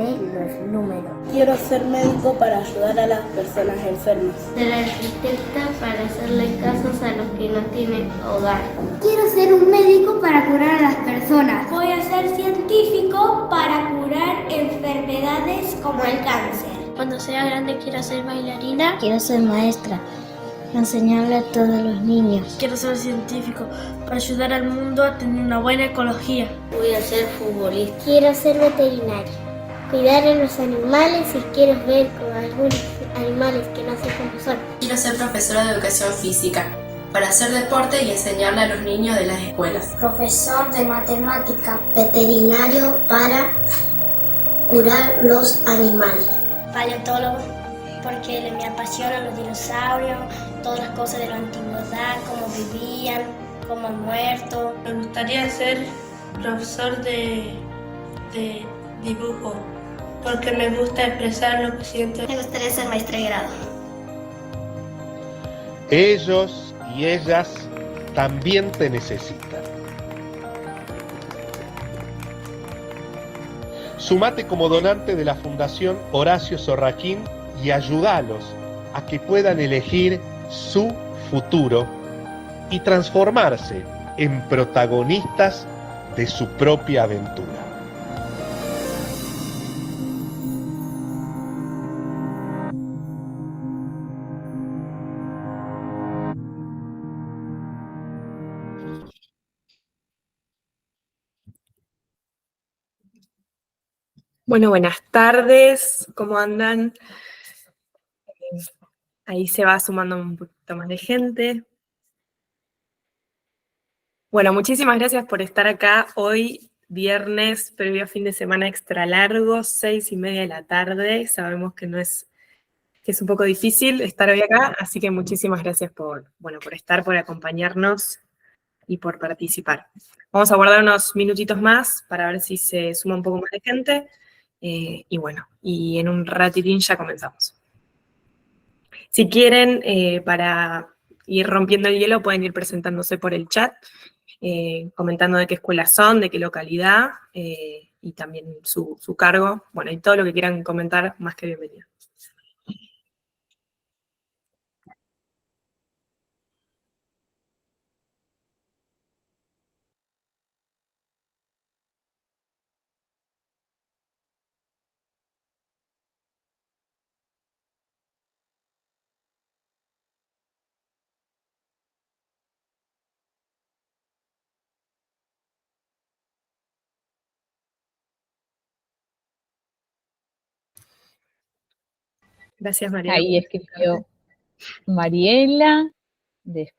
de los números. Quiero ser médico para ayudar a las personas enfermas. Ser arquitecta para hacerle casas a los que no tienen hogar. Quiero ser un médico para curar a las personas. Voy a ser científico para curar enfermedades como el cáncer. Cuando sea grande quiero ser bailarina. Quiero ser maestra, enseñarle a todos los niños. Quiero ser científico para ayudar al mundo a tener una buena ecología. Voy a ser futbolista. Quiero ser veterinaria, cuidar a los animales y quiero ver con algunos animales que no sé cómo son. Quiero ser profesora de educación física para hacer deporte y enseñarle a los niños de las escuelas. Profesor de matemática, veterinario para curar los animales. Paleontólogo, porque me apasionan los dinosaurios, todas las cosas de la antigüedad, cómo vivían, cómo han muerto. Me gustaría ser profesor de dibujo, porque me gusta expresar lo que siento. Me gustaría ser maestra de grado. Ellos y ellas también te necesitan. Sumate como donante de la Fundación Horacio Sorraquín y ayúdalos a que puedan elegir su futuro y transformarse en protagonistas de su propia aventura. Bueno, buenas tardes, ¿cómo andan? Ahí se va sumando un poquito más de gente. Bueno, muchísimas gracias por estar acá hoy, viernes, previo a fin de semana extra largo, 6:30 de la tarde. Sabemos que que es un poco difícil estar hoy acá, así que muchísimas gracias por estar, por acompañarnos y por participar. Vamos a guardar unos minutitos más para ver si se suma un poco más de gente. Y en un ratitín ya comenzamos. Si quieren, para ir rompiendo el hielo, pueden ir presentándose por el chat, comentando de qué escuela son, de qué localidad, y también su cargo. Bueno, y todo lo que quieran comentar, más que bienvenido. Gracias, Mariela. Ahí escribió Mariela, de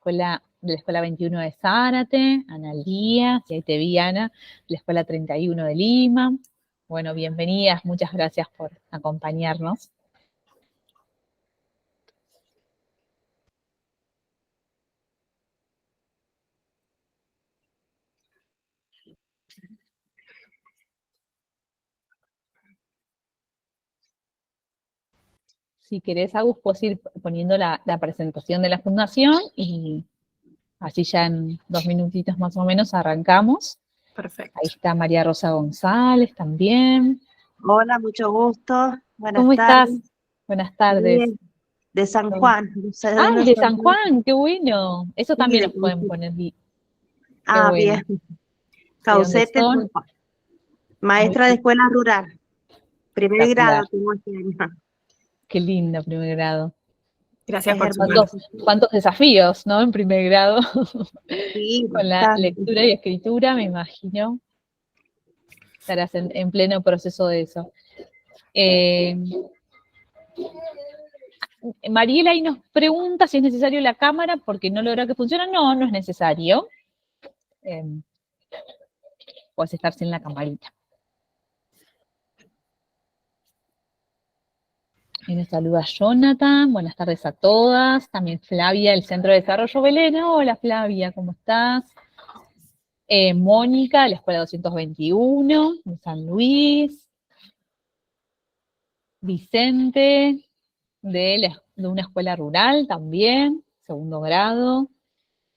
la Escuela 21 de Zárate, Analía, y ahí te vi, Ana, de la Escuela 31 de Lima. Bueno, bienvenidas, muchas gracias por acompañarnos. Si querés, Agus, puedes ir poniendo la presentación de la fundación y así ya en 2 minutitos más o menos arrancamos. Perfecto. Ahí está María Rosa González también. Hola, mucho gusto. Buenas ¿Cómo tardes. estás? Buenas tardes. Bien. De San Juan. No sé Ah, dónde de son. San Juan, qué bueno. Eso Sí, también de los pueden San poner. Ah, bueno. bien. Caucete, son? San Juan. Maestra de escuela rural. Primer grado tengo este año. Qué lindo, primer grado. Gracias por su ¿Cuántos desafíos, ¿no? En primer grado. Sí, con la lectura y escritura, me imagino. Estarás en pleno proceso de eso. Mariela ahí nos pregunta si es necesario la cámara porque no logra que funcione. No, no es necesario. Puedes estar sin la camarita. Y nos saluda Jonathan, buenas tardes a todas. También Flavia, del Centro de Desarrollo Beleno. Hola Flavia, ¿cómo estás? Mónica, de la Escuela 221, de San Luis. Vicente, de una escuela rural también, segundo grado.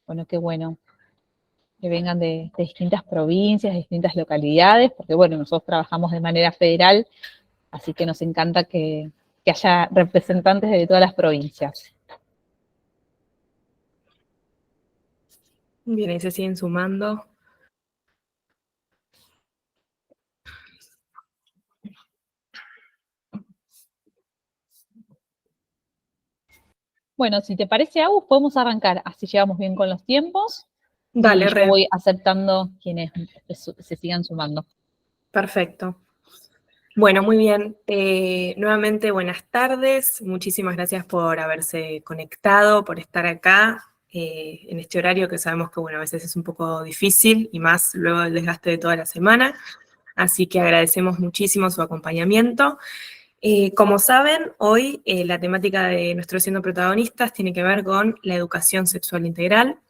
Bueno, qué bueno que vengan de distintas provincias, de distintas localidades, porque bueno, nosotros trabajamos de manera federal, Así que nos encanta que haya representantes de todas las provincias. Bien, ahí se siguen sumando. Bueno, si te parece, Agus, podemos arrancar, así llevamos bien con los tiempos. Dale, y yo voy aceptando quienes se sigan sumando. Perfecto. Bueno, muy bien. Nuevamente, buenas tardes. Muchísimas gracias por haberse conectado, por estar acá en este horario que sabemos que, bueno, a veces es un poco difícil y más luego del desgaste de toda la semana. Así que agradecemos muchísimo su acompañamiento. Como saben, hoy la temática de nuestro Siendo Protagonistas tiene que ver con la educación sexual integral.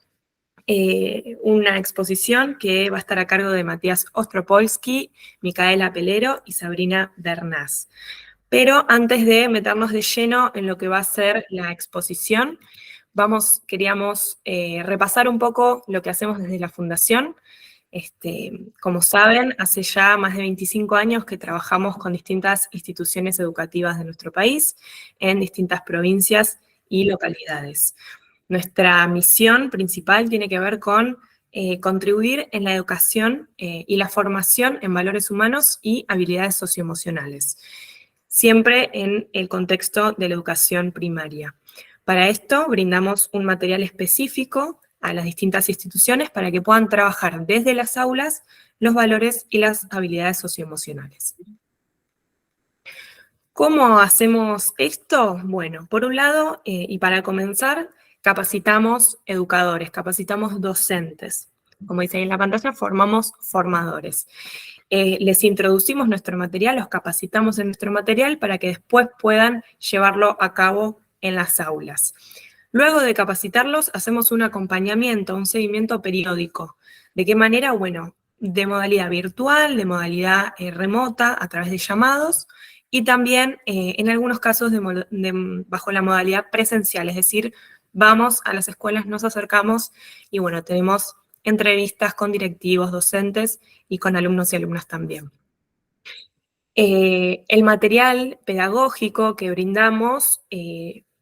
Una exposición que va a estar a cargo de Matías Ostropolsky, Micaela Pelero y Sabrina Bernás. Pero antes de meternos de lleno en lo que va a ser la exposición, queríamos repasar un poco lo que hacemos desde la Fundación. Como saben, hace ya más de 25 años que trabajamos con distintas instituciones educativas de nuestro país, en distintas provincias y localidades. Nuestra misión principal tiene que ver con contribuir en la educación y la formación en valores humanos y habilidades socioemocionales, siempre en el contexto de la educación primaria. Para esto brindamos un material específico a las distintas instituciones para que puedan trabajar desde las aulas los valores y las habilidades socioemocionales. ¿Cómo hacemos esto? Bueno, por un lado, y para comenzar, capacitamos educadores, capacitamos docentes. Como dice ahí en la pantalla, formamos formadores. Les introducimos nuestro material, los capacitamos en nuestro material para que después puedan llevarlo a cabo en las aulas. Luego de capacitarlos, hacemos un acompañamiento, un seguimiento periódico. ¿De qué manera? Bueno, de modalidad virtual, de modalidad remota, a través de llamados, y también en algunos casos bajo la modalidad presencial, es decir, vamos a las escuelas, nos acercamos y bueno, tenemos entrevistas con directivos, docentes y con alumnos y alumnas también. El material pedagógico que brindamos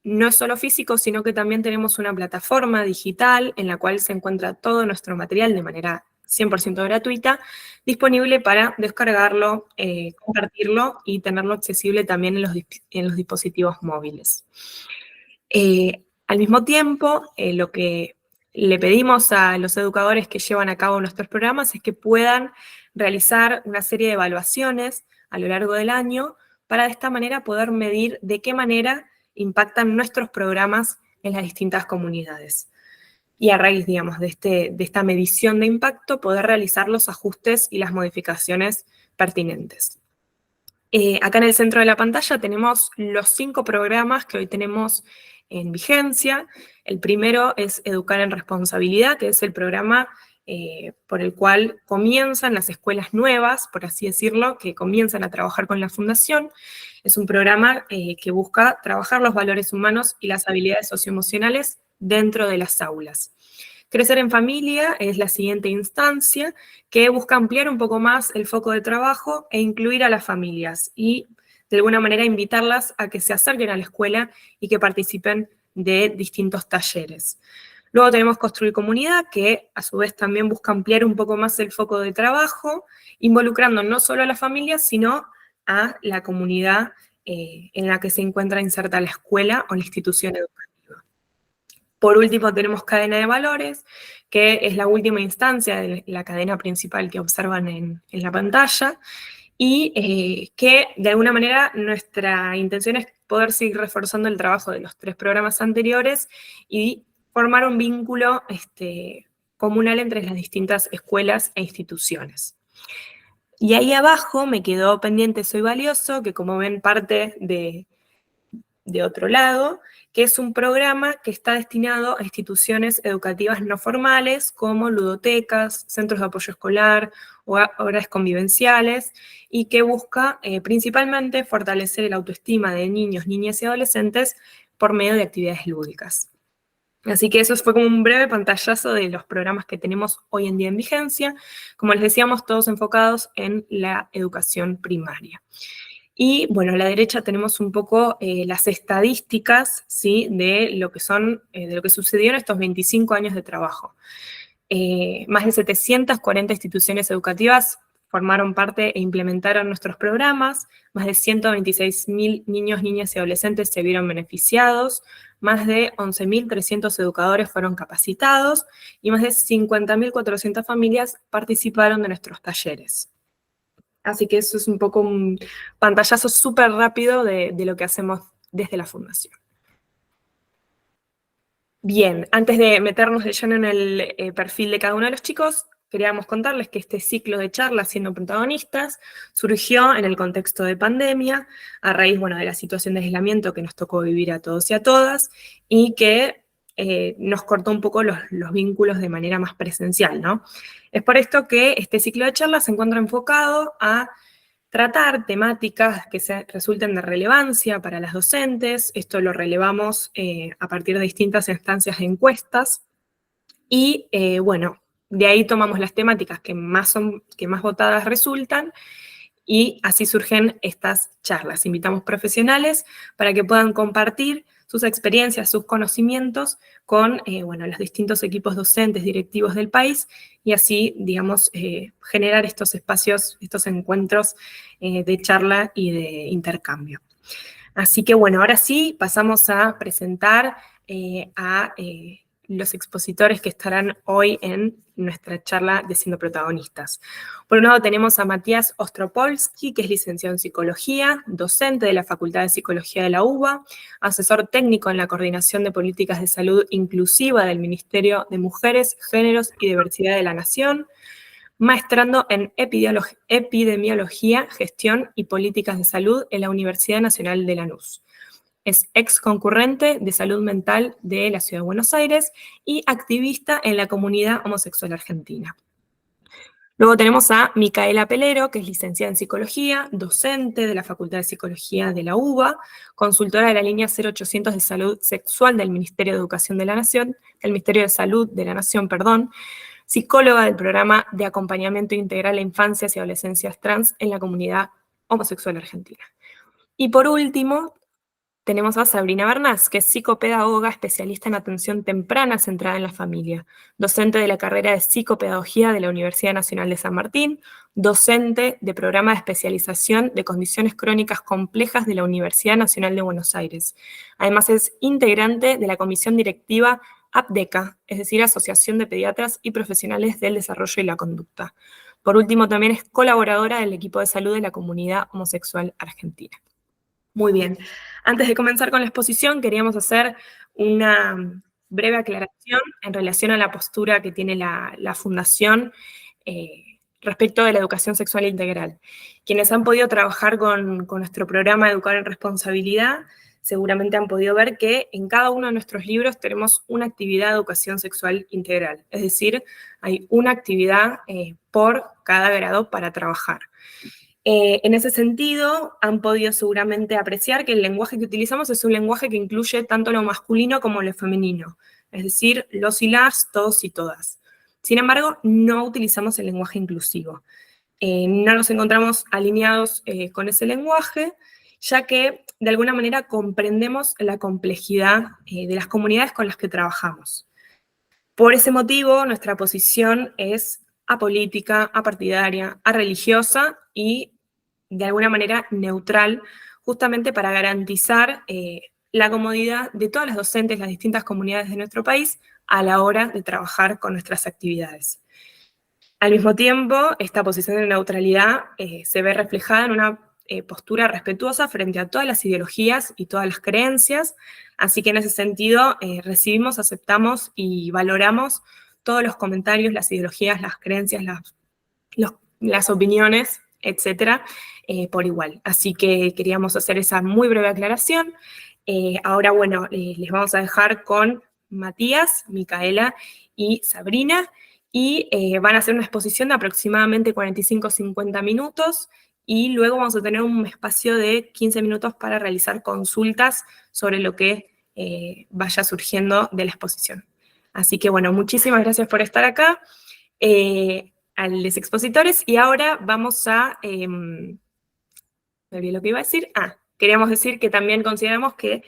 no es solo físico, sino que también tenemos una plataforma digital en la cual se encuentra todo nuestro material de manera 100% gratuita, disponible para descargarlo, compartirlo y tenerlo accesible también en los dispositivos móviles. Al mismo tiempo, lo que le pedimos a los educadores que llevan a cabo nuestros programas es que puedan realizar una serie de evaluaciones a lo largo del año para de esta manera poder medir de qué manera impactan nuestros programas en las distintas comunidades. Y a raíz, digamos, de esta medición de impacto, poder realizar los ajustes y las modificaciones pertinentes. Acá en el centro de la pantalla tenemos los 5 programas que hoy tenemos en vigencia. El primero es Educar en Responsabilidad, que es el programa por el cual comienzan las escuelas nuevas, por así decirlo, que comienzan a trabajar con la Fundación. Es un programa que busca trabajar los valores humanos y las habilidades socioemocionales dentro de las aulas. Crecer en Familia es la siguiente instancia que busca ampliar un poco más el foco de trabajo e incluir a las familias y de alguna manera invitarlas a que se acerquen a la escuela y que participen de distintos talleres. Luego tenemos Construir Comunidad, que a su vez también busca ampliar un poco más el foco de trabajo, involucrando no solo a las familias, sino a la comunidad en la que se encuentra inserta la escuela o la institución educativa. Por último tenemos Cadena de Valores, que es la última instancia de la cadena principal que observan en la pantalla, y que de alguna manera nuestra intención es poder seguir reforzando el trabajo de los 3 programas anteriores y formar un vínculo comunal entre las distintas escuelas e instituciones. Y ahí abajo me quedó pendiente Soy Valioso, que como ven parte de otro lado, que es un programa que está destinado a instituciones educativas no formales como ludotecas, centros de apoyo escolar o hogares convivenciales, y que busca principalmente fortalecer el autoestima de niños, niñas y adolescentes por medio de actividades lúdicas. Así que eso fue como un breve pantallazo de los programas que tenemos hoy en día en vigencia, como les decíamos, todos enfocados en la educación primaria. Y bueno, a la derecha tenemos un poco las estadísticas, ¿sí?, de lo que sucedió en estos 25 años de trabajo. Más de 740 instituciones educativas formaron parte e implementaron nuestros programas, más de 126.000 niños, niñas y adolescentes se vieron beneficiados, más de 11.300 educadores fueron capacitados y más de 50.400 familias participaron de nuestros talleres. Así que eso es un poco un pantallazo súper rápido de lo que hacemos desde la Fundación. Bien, antes de meternos de lleno en el perfil de cada uno de los chicos, queríamos contarles que este ciclo de charlas siendo protagonistas surgió en el contexto de pandemia, a raíz, bueno, de la situación de aislamiento que nos tocó vivir a todos y a todas, y que nos cortó un poco los vínculos de manera más presencial, ¿no? Es por esto que este ciclo de charlas se encuentra enfocado a tratar temáticas que resulten de relevancia para las docentes. Esto lo relevamos a partir de distintas instancias de encuestas. Y bueno, de ahí tomamos las temáticas que más votadas resultan y así surgen estas charlas. Invitamos profesionales para que puedan compartir sus experiencias, sus conocimientos con bueno, los distintos equipos docentes, directivos del país, y así, digamos, generar estos espacios, estos encuentros de charla y de intercambio. Así que, bueno, ahora sí pasamos a presentar a los expositores que estarán hoy en nuestra charla de Siendo Protagonistas. Por un lado tenemos a Matías Ostropolsky, que es licenciado en Psicología, docente de la Facultad de Psicología de la UBA, asesor técnico en la Coordinación de Políticas de Salud Inclusiva del Ministerio de Mujeres, Géneros y Diversidad de la Nación, maestrando en Epidemiología, Gestión y Políticas de Salud en la Universidad Nacional de Lanús. Es ex concurrente de salud mental de la Ciudad de Buenos Aires y activista en la comunidad homosexual argentina. Luego tenemos a Micaela Pelero, que es licenciada en Psicología, docente de la Facultad de Psicología de la UBA, consultora de la línea 0800 de Salud Sexual del Ministerio de Educación de la Nación, del Ministerio de Salud de la Nación, perdón, psicóloga del programa de acompañamiento integral a infancias y adolescencias trans en la comunidad homosexual argentina. Y por último, tenemos a Sabrina Bernás, que es psicopedagoga especialista en atención temprana centrada en la familia, docente de la carrera de psicopedagogía de la Universidad Nacional de San Martín, docente de programa de especialización de condiciones crónicas complejas de la Universidad Nacional de Buenos Aires. Además es integrante de la comisión directiva APDECA, es decir, Asociación de Pediatras y Profesionales del Desarrollo y la Conducta. Por último, también es colaboradora del equipo de salud de la comunidad homosexual argentina. Muy bien. Antes de comenzar con la exposición, queríamos hacer una breve aclaración en relación a la postura que tiene la Fundación respecto de la educación sexual integral. Quienes han podido trabajar con nuestro programa Educar en Responsabilidad, seguramente han podido ver que en cada uno de nuestros libros tenemos una actividad de educación sexual integral. Es decir, hay una actividad por cada grado para trabajar. En ese sentido, han podido seguramente apreciar que el lenguaje que utilizamos es un lenguaje que incluye tanto lo masculino como lo femenino, es decir, los y las, todos y todas. Sin embargo, no utilizamos el lenguaje inclusivo. No nos encontramos alineados con ese lenguaje, ya que de alguna manera comprendemos la complejidad de las comunidades con las que trabajamos. Por ese motivo, nuestra posición es apolítica, apartidaria, religiosa y de alguna manera neutral, justamente para garantizar la comodidad de todas las docentes, las distintas comunidades de nuestro país, a la hora de trabajar con nuestras actividades. Al mismo tiempo, esta posición de neutralidad se ve reflejada en una postura respetuosa frente a todas las ideologías y todas las creencias, así que en ese sentido recibimos, aceptamos y valoramos todos los comentarios, las ideologías, las creencias, las opiniones, etcétera, por igual. Así que queríamos hacer esa muy breve aclaración. Ahora, bueno, les vamos a dejar con Matías, Micaela y Sabrina, y van a hacer una exposición de aproximadamente 45-50 minutos, y luego vamos a tener un espacio de 15 minutos para realizar consultas sobre lo que vaya surgiendo de la exposición. Así que, bueno, muchísimas gracias por estar acá, a los expositores, y ahora vamos a me olvidé lo que iba a decir. Queríamos decir que también consideramos que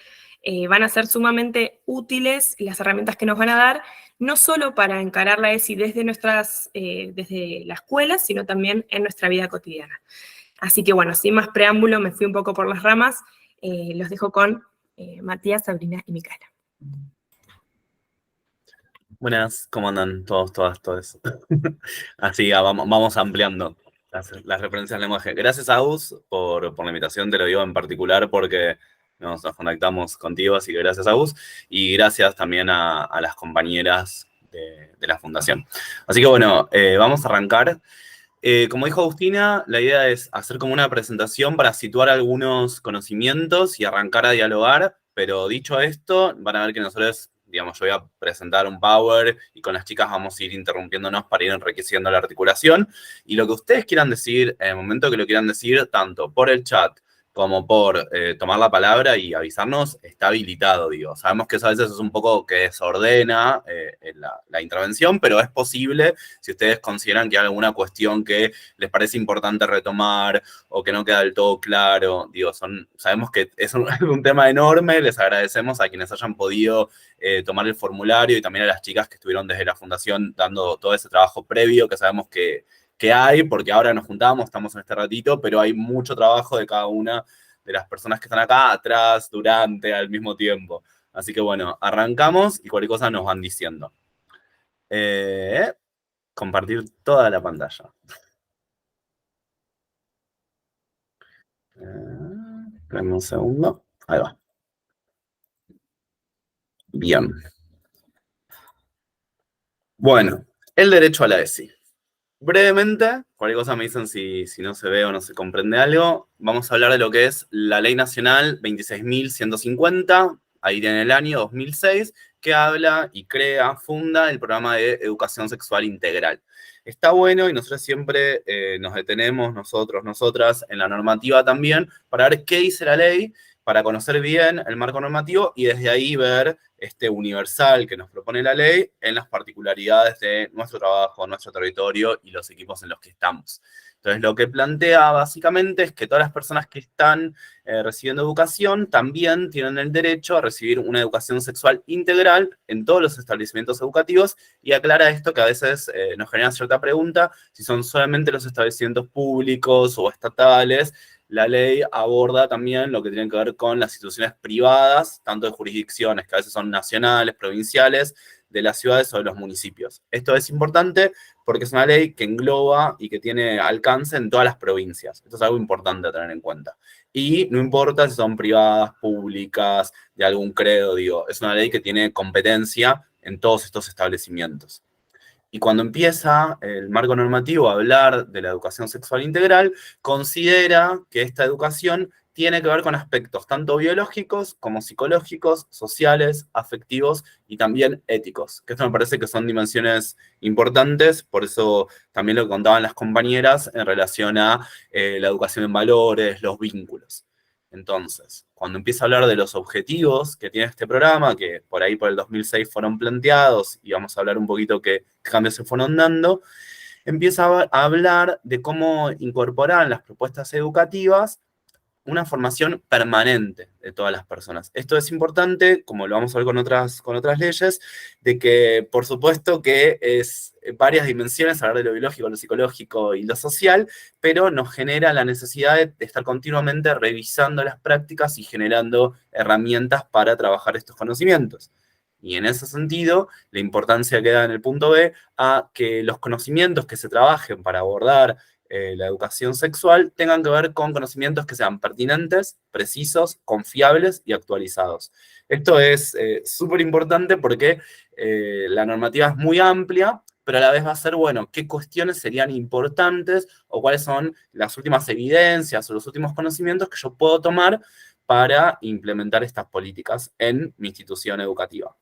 van a ser sumamente útiles las herramientas que nos van a dar, no solo para encarar la ESI desde desde la escuela, sino también en nuestra vida cotidiana. Así que bueno, sin más preámbulo, me fui un poco por las ramas, los dejo con Matías, Sabrina y Micaela. Buenas, ¿cómo andan todos, todas, todos? Así, vamos ampliando las referencias al lenguaje. Gracias, Agus, por la invitación, te lo digo en particular porque nos conectamos contigo, así que gracias, Agus. Y gracias también a las compañeras de la Fundación. Así que bueno, vamos a arrancar. Como dijo Agustina, la idea es hacer como una presentación para situar algunos conocimientos y arrancar a dialogar, pero dicho esto, van a ver que nosotros, digamos, yo voy a presentar un power y con las chicas vamos a ir interrumpiéndonos para ir enriqueciendo la articulación. Y lo que ustedes quieran decir, en el momento que lo quieran decir, tanto por el chat como por tomar la palabra y avisarnos, está habilitado, digo. Sabemos que eso a veces es un poco que desordena la intervención, pero es posible si ustedes consideran que hay alguna cuestión que les parece importante retomar o que no queda del todo claro. Digo, sabemos que es un tema enorme, les agradecemos a quienes hayan podido tomar el formulario y también a las chicas que estuvieron desde la Fundación dando todo ese trabajo previo que sabemos que hay, porque ahora nos juntamos, estamos en este ratito, pero hay mucho trabajo de cada una de las personas que están acá, atrás, durante, al mismo tiempo. Así que bueno, arrancamos y cualquier cosa nos van diciendo. Compartir toda la pantalla. Esperen un segundo. Ahí va. Bien. Bueno, el derecho a la ESI. Brevemente, cualquier cosa me dicen si no se ve o no se comprende algo, vamos a hablar de lo que es la Ley Nacional 26.150, ahí tiene el año 2006, que habla y funda el programa de educación sexual integral. Está bueno y nosotros siempre nos detenemos, nosotras, en la normativa también, para ver qué dice la ley, para conocer bien el marco normativo y desde ahí ver este universal que nos propone la ley en las particularidades de nuestro trabajo, nuestro territorio y los equipos en los que estamos. Entonces, lo que plantea básicamente es que todas las personas que están recibiendo educación también tienen el derecho a recibir una educación sexual integral en todos los establecimientos educativos y aclara esto que a veces nos genera cierta pregunta, si son solamente los establecimientos públicos o estatales. La ley aborda también lo que tiene que ver con las instituciones privadas, tanto de jurisdicciones, que a veces son nacionales, provinciales, de las ciudades o de los municipios. Esto es importante porque es una ley que engloba y que tiene alcance en todas las provincias. Esto es algo importante a tener en cuenta. Y no importa si son privadas, públicas, de algún credo, digo, es una ley que tiene competencia en todos estos establecimientos. Y cuando empieza el marco normativo a hablar de la educación sexual integral, considera que esta educación tiene que ver con aspectos tanto biológicos como psicológicos, sociales, afectivos y también éticos. Que esto me parece que son dimensiones importantes, por eso también lo que contaban las compañeras en relación a la educación en valores, los vínculos. Entonces, cuando empieza a hablar de los objetivos que tiene este programa, que por ahí por el 2006 fueron planteados, y vamos a hablar un poquito qué cambios se fueron dando, empieza a hablar de cómo incorporar en las propuestas educativas una formación permanente de todas las personas. Esto es importante, como lo vamos a ver con otras leyes, de que por supuesto que es varias dimensiones, hablar de lo biológico, lo psicológico y lo social, pero nos genera la necesidad de estar continuamente revisando las prácticas y generando herramientas para trabajar estos conocimientos. Y en ese sentido, la importancia que da en el punto B a que los conocimientos que se trabajen para abordar la educación sexual tengan que ver con conocimientos que sean pertinentes, precisos, confiables y actualizados. Esto es súper importante porque la normativa es muy amplia, pero a la vez va a ser, bueno, qué cuestiones serían importantes o cuáles son las últimas evidencias o los últimos conocimientos que yo puedo tomar para implementar estas políticas en mi institución educativa.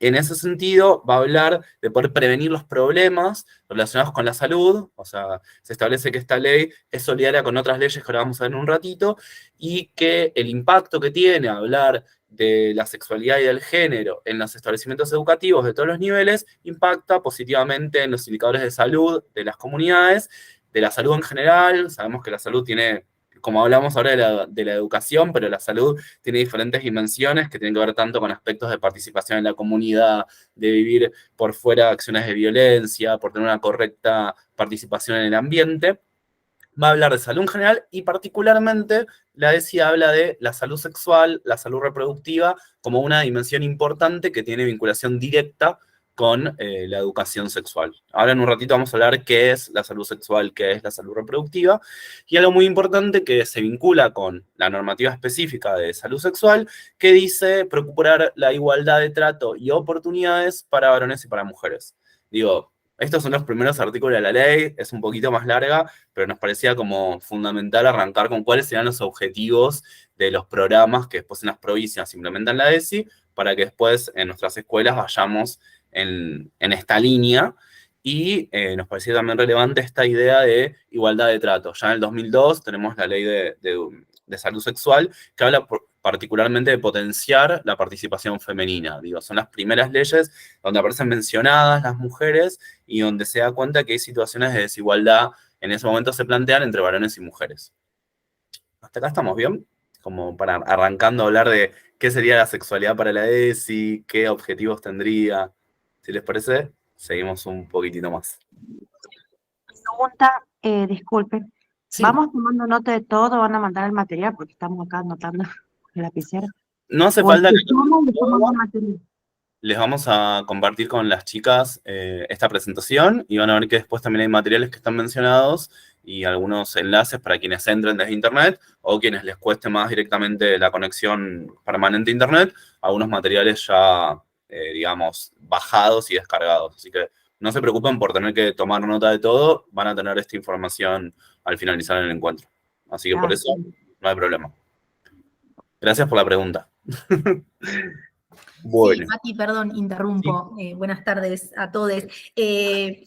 En ese sentido, va a hablar de poder prevenir los problemas relacionados con la salud, o sea, se establece que esta ley es solidaria con otras leyes que ahora vamos a ver en un ratito, y que el impacto que tiene hablar de la sexualidad y del género en los establecimientos educativos de todos los niveles impacta positivamente en los indicadores de salud de las comunidades, de la salud en general. Sabemos que la salud tiene como hablamos ahora de la educación, pero la salud tiene diferentes dimensiones que tienen que ver tanto con aspectos de participación en la comunidad, de vivir por fuera de acciones de violencia, por tener una correcta participación en el ambiente. Va a hablar de salud en general y particularmente la ESI habla de la salud sexual, la salud reproductiva, como una dimensión importante que tiene vinculación directa con la educación sexual. Ahora en un ratito vamos a hablar qué es la salud sexual, qué es la salud reproductiva, y algo muy importante que se vincula con la normativa específica de salud sexual, que dice procurar la igualdad de trato y oportunidades para varones y para mujeres. Digo, estos son los primeros artículos de la ley, es un poquito más larga, pero nos parecía como fundamental arrancar con cuáles serían los objetivos de los programas que después en las provincias implementan la ESI, para que después en nuestras escuelas vayamos en esta línea. Y nos parecía también relevante esta idea de igualdad de trato. Ya en el 2002 tenemos la ley de salud sexual que habla particularmente de potenciar la participación femenina. Digo, son las primeras leyes donde aparecen mencionadas las mujeres y donde se da cuenta que hay situaciones de desigualdad en ese momento se plantean entre varones y mujeres. ¿Hasta acá estamos bien? Como para arrancando a hablar de qué sería la sexualidad para la ESI, qué objetivos tendría. Si les parece, seguimos un poquitito más. Pregunta, disculpen. Sí. ¿Vamos tomando nota de todo? ¿Van a mandar el material? Porque estamos acá anotando en la lapicera. No hace O falta que escuchamos y tomamos material. les vamos a compartir con las chicas esta presentación y van a ver que después también hay materiales que están mencionados y algunos enlaces para quienes entren desde internet o quienes les cueste más directamente la conexión permanente a internet, algunos materiales ya, digamos, bajados y descargados. Así que no se preocupen por tener que tomar nota de todo, van a tener esta información al finalizar el encuentro. Así que por eso no hay problema. Gracias por la pregunta. Bueno. Sí, Mati, perdón, interrumpo. Sí. Buenas tardes a todos.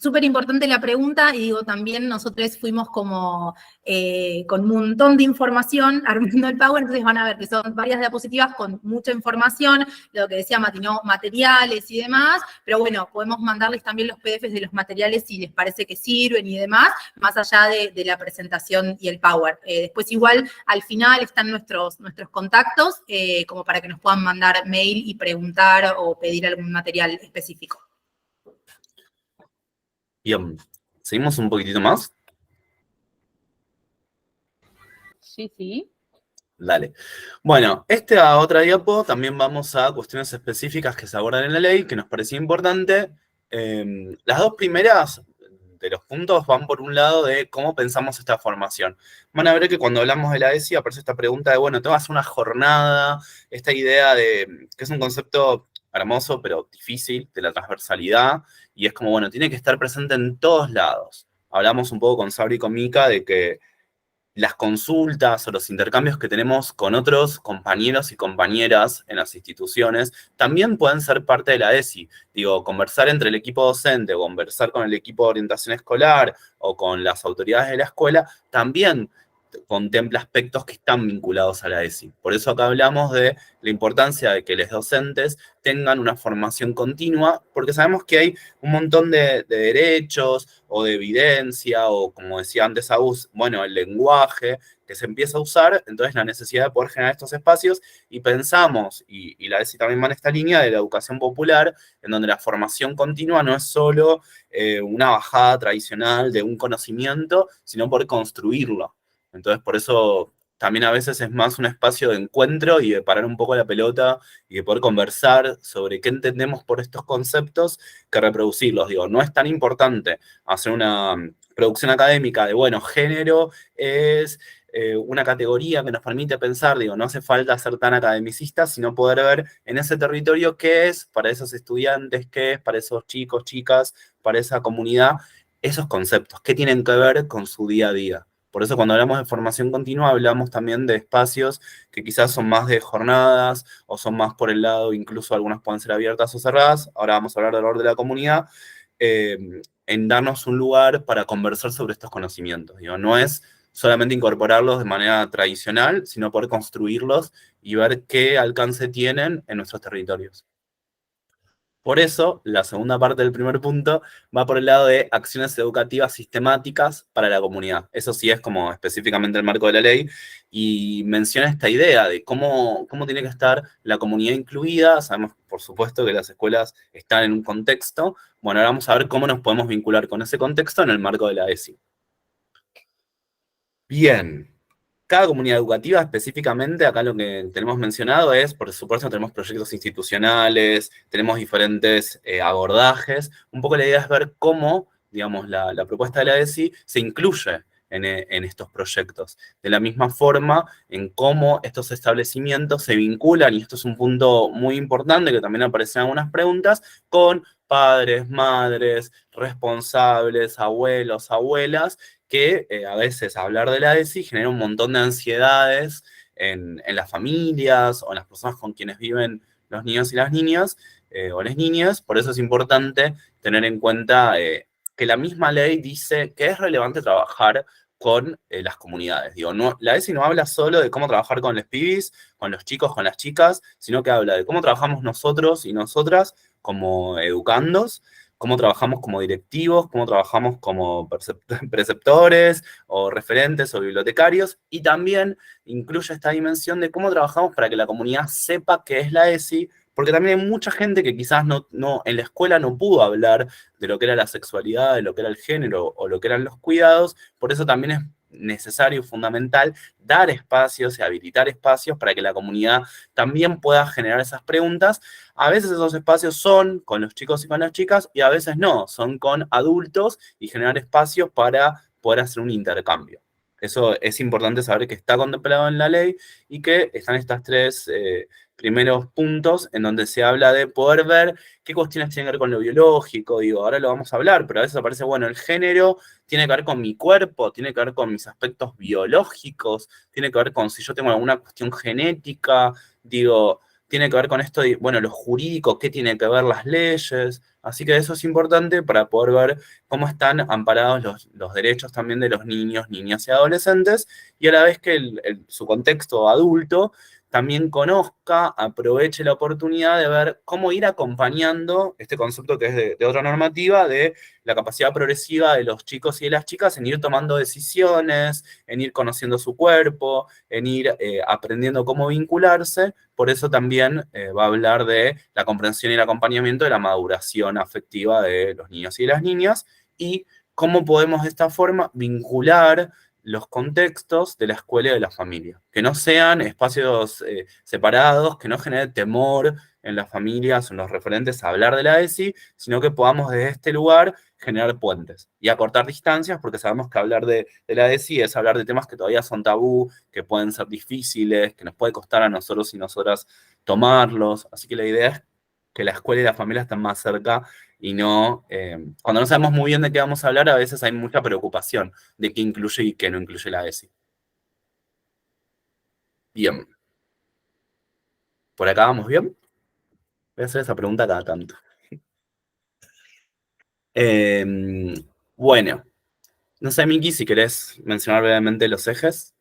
Súper importante la pregunta y digo, también nosotros fuimos como con un montón de información armando el Power, entonces van a ver que son varias diapositivas con mucha información, lo que decía Mati, ¿no? Materiales y demás, pero bueno, podemos mandarles también los PDFs de los materiales si les parece que sirven y demás, más allá de la presentación y el Power. Después igual, al final están nuestros contactos, como para que nos puedan mandar mail y preguntar o pedir algún material específico. Bien, ¿seguimos un poquitito más? Sí. Dale. Bueno, esta otra diapo también vamos a cuestiones específicas que se abordan en la ley, que nos parecía importante. Las dos primeras de los puntos van por un lado de cómo pensamos esta formación. Van a ver que cuando hablamos de la ESI aparece esta pregunta de, bueno, tengo que hacer una jornada, esta idea de, que es un concepto hermoso pero difícil, de la transversalidad, y es como, bueno, tiene que estar presente en todos lados. Hablamos un poco con Sabri y con Mica de que las consultas o los intercambios que tenemos con otros compañeros y compañeras en las instituciones también pueden ser parte de la ESI. Digo, conversar entre el equipo docente, o conversar con el equipo de orientación escolar o con las autoridades de la escuela, también contempla aspectos que están vinculados a la ESI. Por eso acá hablamos de la importancia de que los docentes tengan una formación continua, porque sabemos que hay un montón de derechos o de evidencia, o como decía antes Agus, bueno, el lenguaje que se empieza a usar, entonces la necesidad de poder generar estos espacios, y pensamos, y la ESI también va en esta línea de la educación popular, en donde la formación continua no es solo una bajada tradicional de un conocimiento, sino por construirlo. Entonces, por eso también a veces es más un espacio de encuentro y de parar un poco la pelota y de poder conversar sobre qué entendemos por estos conceptos que reproducirlos. Digo, no es tan importante hacer una producción académica de, bueno, género es una categoría que nos permite pensar, digo, no hace falta ser tan academicista, sino poder ver en ese territorio qué es para esos estudiantes, qué es para esos chicos, chicas, para esa comunidad, esos conceptos, qué tienen que ver con su día a día. Por eso cuando hablamos de formación continua hablamos también de espacios que quizás son más de jornadas o son más por el lado, incluso algunas pueden ser abiertas o cerradas. Ahora vamos a hablar del rol de la comunidad, en darnos un lugar para conversar sobre estos conocimientos. Digo, no es solamente incorporarlos de manera tradicional, sino poder construirlos y ver qué alcance tienen en nuestros territorios. Por eso, la segunda parte del primer punto va por el lado de acciones educativas sistemáticas para la comunidad. Eso sí es como específicamente el marco de la ley, y menciona esta idea de cómo tiene que estar la comunidad incluida. Sabemos, por supuesto, que las escuelas están en un contexto. Bueno, ahora vamos a ver cómo nos podemos vincular con ese contexto en el marco de la ESI. Bien. Cada comunidad educativa específicamente, acá lo que tenemos mencionado es, por supuesto, tenemos proyectos institucionales, tenemos diferentes abordajes. Un poco la idea es ver cómo, digamos, la propuesta de la ESI se incluye en estos proyectos. De la misma forma, en cómo estos establecimientos se vinculan, y esto es un punto muy importante que también aparece en algunas preguntas, con padres, madres, responsables, abuelos, abuelas, que a veces hablar de la ESI genera un montón de ansiedades en las familias o en las personas con quienes viven los niños y las niñas, o las niñas. Por eso es importante tener en cuenta que la misma ley dice que es relevante trabajar con las comunidades. Digo, no, la ESI no habla solo de cómo trabajar con los pibis, con los chicos, con las chicas, sino que habla de cómo trabajamos nosotros y nosotras como educandos, cómo trabajamos como directivos, cómo trabajamos como preceptores o referentes o bibliotecarios, y también incluye esta dimensión de cómo trabajamos para que la comunidad sepa qué es la ESI, porque también hay mucha gente que quizás no en la escuela no pudo hablar de lo que era la sexualidad, de lo que era el género o lo que eran los cuidados. Por eso también es necesario y fundamental dar espacios y habilitar espacios para que la comunidad también pueda generar esas preguntas. A veces esos espacios son con los chicos y con las chicas, y a veces no, son con adultos, y generar espacios para poder hacer un intercambio. Eso es importante saber que está contemplado en la ley, y que están estas tres primeros puntos en donde se habla de poder ver qué cuestiones tienen que ver con lo biológico. Digo, ahora lo vamos a hablar, pero a veces aparece, bueno, el género tiene que ver con mi cuerpo, tiene que ver con mis aspectos biológicos, tiene que ver con si yo tengo alguna cuestión genética, digo, tiene que ver con esto de, bueno, lo jurídico, qué tiene que ver las leyes. Así que eso es importante para poder ver cómo están amparados los derechos también de los niños, niñas y adolescentes, y a la vez que su contexto adulto también conozca, aproveche la oportunidad de ver cómo ir acompañando este concepto que es de otra normativa, de la capacidad progresiva de los chicos y de las chicas en ir tomando decisiones, en ir conociendo su cuerpo, en ir aprendiendo cómo vincularse. Por eso también va a hablar de la comprensión y el acompañamiento de la maduración afectiva de los niños y de las niñas, y cómo podemos de esta forma vincular los contextos de la escuela y de la familia, que no sean espacios separados, que no genere temor en las familias o en los referentes a hablar de la ESI, sino que podamos desde este lugar generar puentes y acortar distancias, porque sabemos que hablar de la ESI es hablar de temas que todavía son tabú, que pueden ser difíciles, que nos puede costar a nosotros y nosotras tomarlos. Así que la idea es que la escuela y la familia estén más cerca, y no, cuando no sabemos muy bien de qué vamos a hablar, a veces hay mucha preocupación de qué incluye y qué no incluye la ESI. Bien. ¿Por acá vamos bien? Voy a hacer esa pregunta cada tanto. Bueno, no sé, Miki, si querés mencionar brevemente los ejes.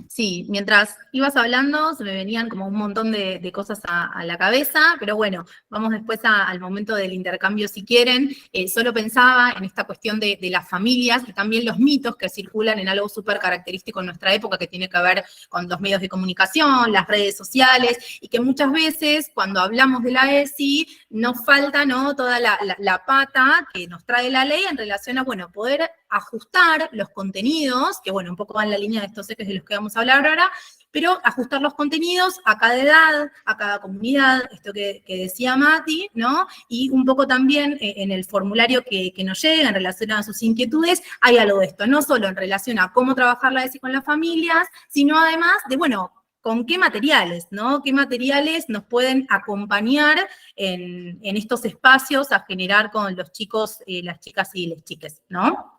Sí, mientras ibas hablando se me venían como un montón de cosas a la cabeza, pero bueno, vamos después al momento del intercambio si quieren. Solo pensaba en esta cuestión de las familias y también los mitos que circulan en algo súper característico en nuestra época, que tiene que ver con los medios de comunicación, las redes sociales, y que muchas veces cuando hablamos de la ESI nos falta, ¿no?, toda la pata que nos trae la ley en relación a, bueno, poder ajustar los contenidos, que bueno, un poco va en la línea de estos ejes de los que vamos a hablar ahora, pero ajustar los contenidos a cada edad, a cada comunidad, esto que decía Mati, ¿no? Y un poco también en el formulario que nos llega en relación a sus inquietudes, hay algo de esto, no solo en relación a cómo trabajar la ESI con las familias, sino además de, bueno, con qué materiales, ¿no? ¿Qué materiales nos pueden acompañar en estos espacios a generar con los chicos, las chicas y las chiques, ¿no?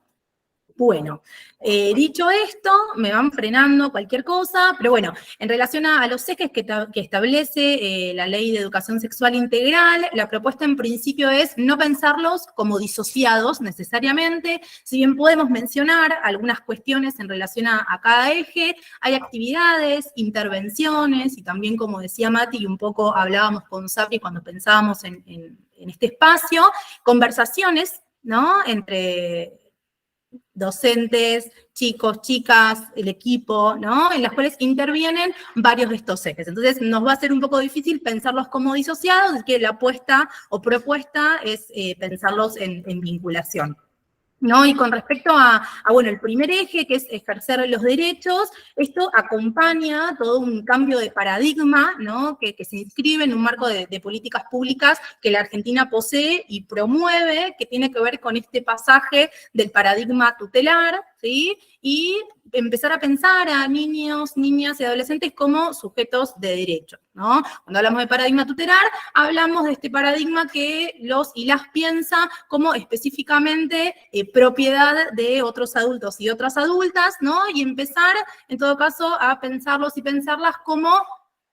Bueno, dicho esto, me van frenando cualquier cosa, pero bueno, en relación a los ejes que establece la Ley de Educación Sexual Integral, la propuesta en principio es no pensarlos como disociados necesariamente, si bien podemos mencionar algunas cuestiones en relación a cada eje, hay actividades, intervenciones, y también, como decía Mati, y un poco hablábamos con Sapri cuando pensábamos en este espacio, conversaciones, ¿no?, entre docentes, chicos, chicas, el equipo, ¿no?, en las cuales intervienen varios de estos ejes. Entonces, nos va a ser un poco difícil pensarlos como disociados, es que la apuesta o propuesta es pensarlos en vinculación, ¿no? Y con respecto bueno, el primer eje, que es ejercer los derechos, esto acompaña todo un cambio de paradigma, ¿no?, que se inscribe en un marco de políticas públicas que la Argentina posee y promueve, que tiene que ver con este pasaje del paradigma tutelar, ¿sí?, y empezar a pensar a niños, niñas y adolescentes como sujetos de derecho, ¿no? Cuando hablamos de paradigma tutelar, hablamos de este paradigma que los y las piensa como específicamente propiedad de otros adultos y otras adultas, ¿no? Y empezar, en todo caso, a pensarlos y pensarlas como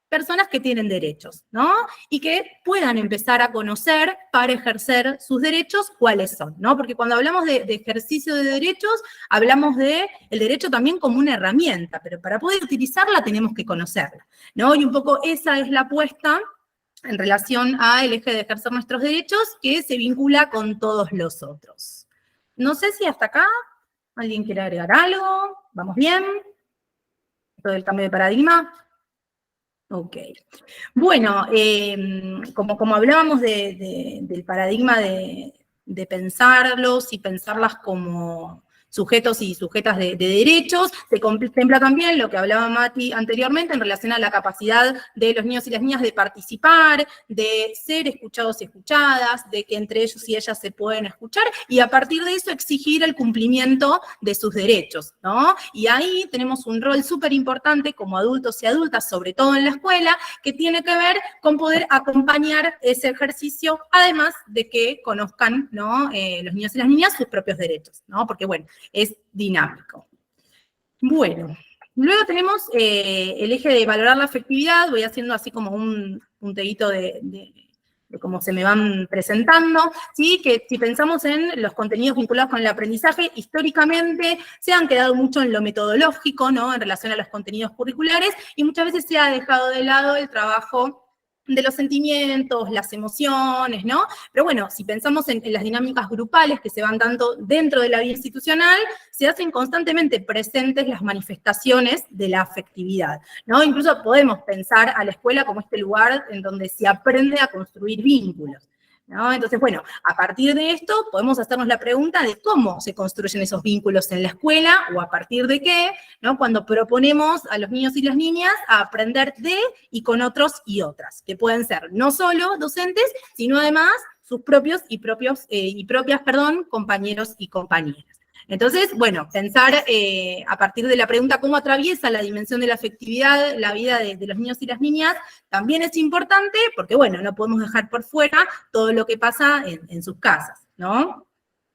personas que tienen derechos, ¿no? Y que puedan empezar a conocer para ejercer sus derechos cuáles son, ¿no? Porque cuando hablamos de ejercicio de derechos, hablamos de el derecho también como una herramienta, pero para poder utilizarla tenemos que conocerla, ¿no? Y un poco esa es la apuesta en relación al eje de ejercer nuestros derechos, que se vincula con todos los otros. No sé si hasta acá alguien quiere agregar algo. ¿Vamos bien? Todo el cambio de paradigma. Ok. Bueno, como hablábamos del paradigma de pensarlos y pensarlas como sujetos y sujetas de derechos, se contempla también lo que hablaba Mati anteriormente en relación a la capacidad de los niños y las niñas de participar, de ser escuchados y escuchadas, de que entre ellos y ellas se pueden escuchar, y a partir de eso exigir el cumplimiento de sus derechos, ¿no? Y ahí tenemos un rol súper importante como adultos y adultas, sobre todo en la escuela, que tiene que ver con poder acompañar ese ejercicio, además de que conozcan, ¿no?, los niños y las niñas sus propios derechos, ¿no? Porque, bueno, es dinámico. Bueno, luego tenemos el eje de valorar la afectividad. Voy haciendo así como un punteíto de cómo se me van presentando, ¿sí? Que si pensamos en los contenidos vinculados con el aprendizaje, históricamente se han quedado mucho en lo metodológico, ¿no?, en relación a los contenidos curriculares, y muchas veces se ha dejado de lado el trabajo de los sentimientos, las emociones, ¿no? Pero bueno, si pensamos en las dinámicas grupales que se van dando dentro de la vida institucional, se hacen constantemente presentes las manifestaciones de la afectividad, ¿no? Incluso podemos pensar a la escuela como este lugar en donde se aprende a construir vínculos, ¿no? Entonces, bueno, a partir de esto podemos hacernos la pregunta de cómo se construyen esos vínculos en la escuela o a partir de qué, ¿no?, cuando proponemos a los niños y las niñas a aprender de y con otros y otras, que pueden ser no solo docentes, sino además sus propios y propias, compañeros y compañeras. Entonces, bueno, pensar a partir de la pregunta cómo atraviesa la dimensión de la afectividad la vida de los niños y las niñas también es importante porque, bueno, no podemos dejar por fuera todo lo que pasa en sus casas, ¿no?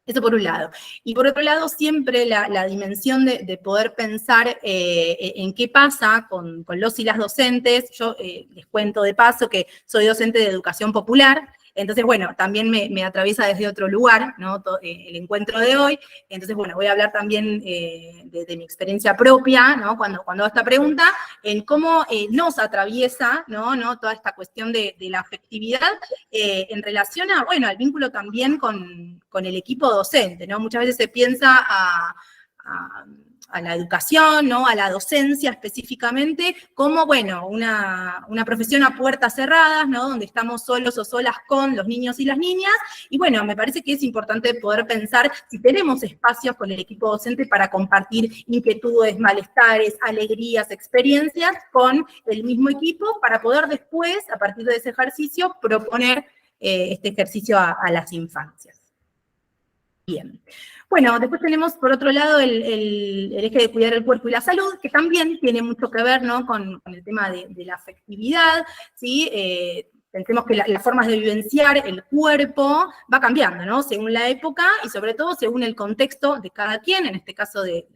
Eso por un lado. Y por otro lado, siempre la dimensión de poder pensar en qué pasa con los y las docentes. Yo les cuento de paso que soy docente de educación popular. Entonces, bueno, también me atraviesa desde otro lugar, ¿no?, el encuentro de hoy. Entonces, bueno, voy a hablar también de mi experiencia propia, ¿no?, cuando hago esta pregunta, en cómo nos atraviesa, ¿no?, toda esta cuestión de la afectividad en relación a, bueno, al vínculo también con el equipo docente, ¿no? Muchas veces se piensa a la educación, ¿no?, a la docencia específicamente, como, bueno, una profesión a puertas cerradas, ¿no?, donde estamos solos o solas con los niños y las niñas, y bueno, me parece que es importante poder pensar si tenemos espacios con el equipo docente para compartir inquietudes, malestares, alegrías, experiencias con el mismo equipo, para poder después, a partir de ese ejercicio, proponer este ejercicio a las infancias. Bien. Bueno, después tenemos, por otro lado, el eje de cuidar el cuerpo y la salud, que también tiene mucho que ver, ¿no?, con el tema de la afectividad, ¿sí? Pensemos que las formas de vivenciar el cuerpo va cambiando, ¿no? Según la época y sobre todo según el contexto de cada quien, en este caso de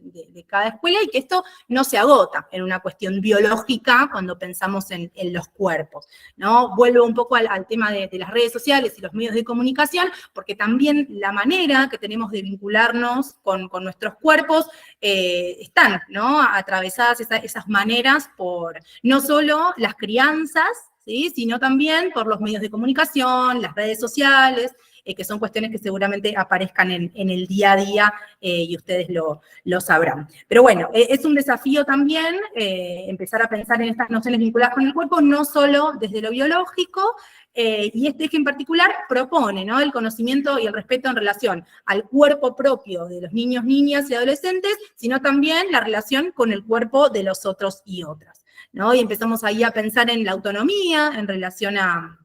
cada escuela, y que esto no se agota en una cuestión biológica cuando pensamos en los cuerpos, ¿no? Vuelvo un poco al tema de las redes sociales y los medios de comunicación, porque también la manera que tenemos de vincularnos con nuestros cuerpos están, ¿no? Atravesadas esas maneras por no solo las crianzas, ¿sí? Sino también por los medios de comunicación, las redes sociales, que son cuestiones que seguramente aparezcan en el día a día y ustedes lo sabrán. Pero bueno, es un desafío también empezar a pensar en estas nociones vinculadas con el cuerpo, no solo desde lo biológico, y este eje en particular propone, ¿no?, el conocimiento y el respeto en relación al cuerpo propio de los niños, niñas y adolescentes, sino también la relación con el cuerpo de los otros y otras, ¿no? Y empezamos ahí a pensar en la autonomía en relación a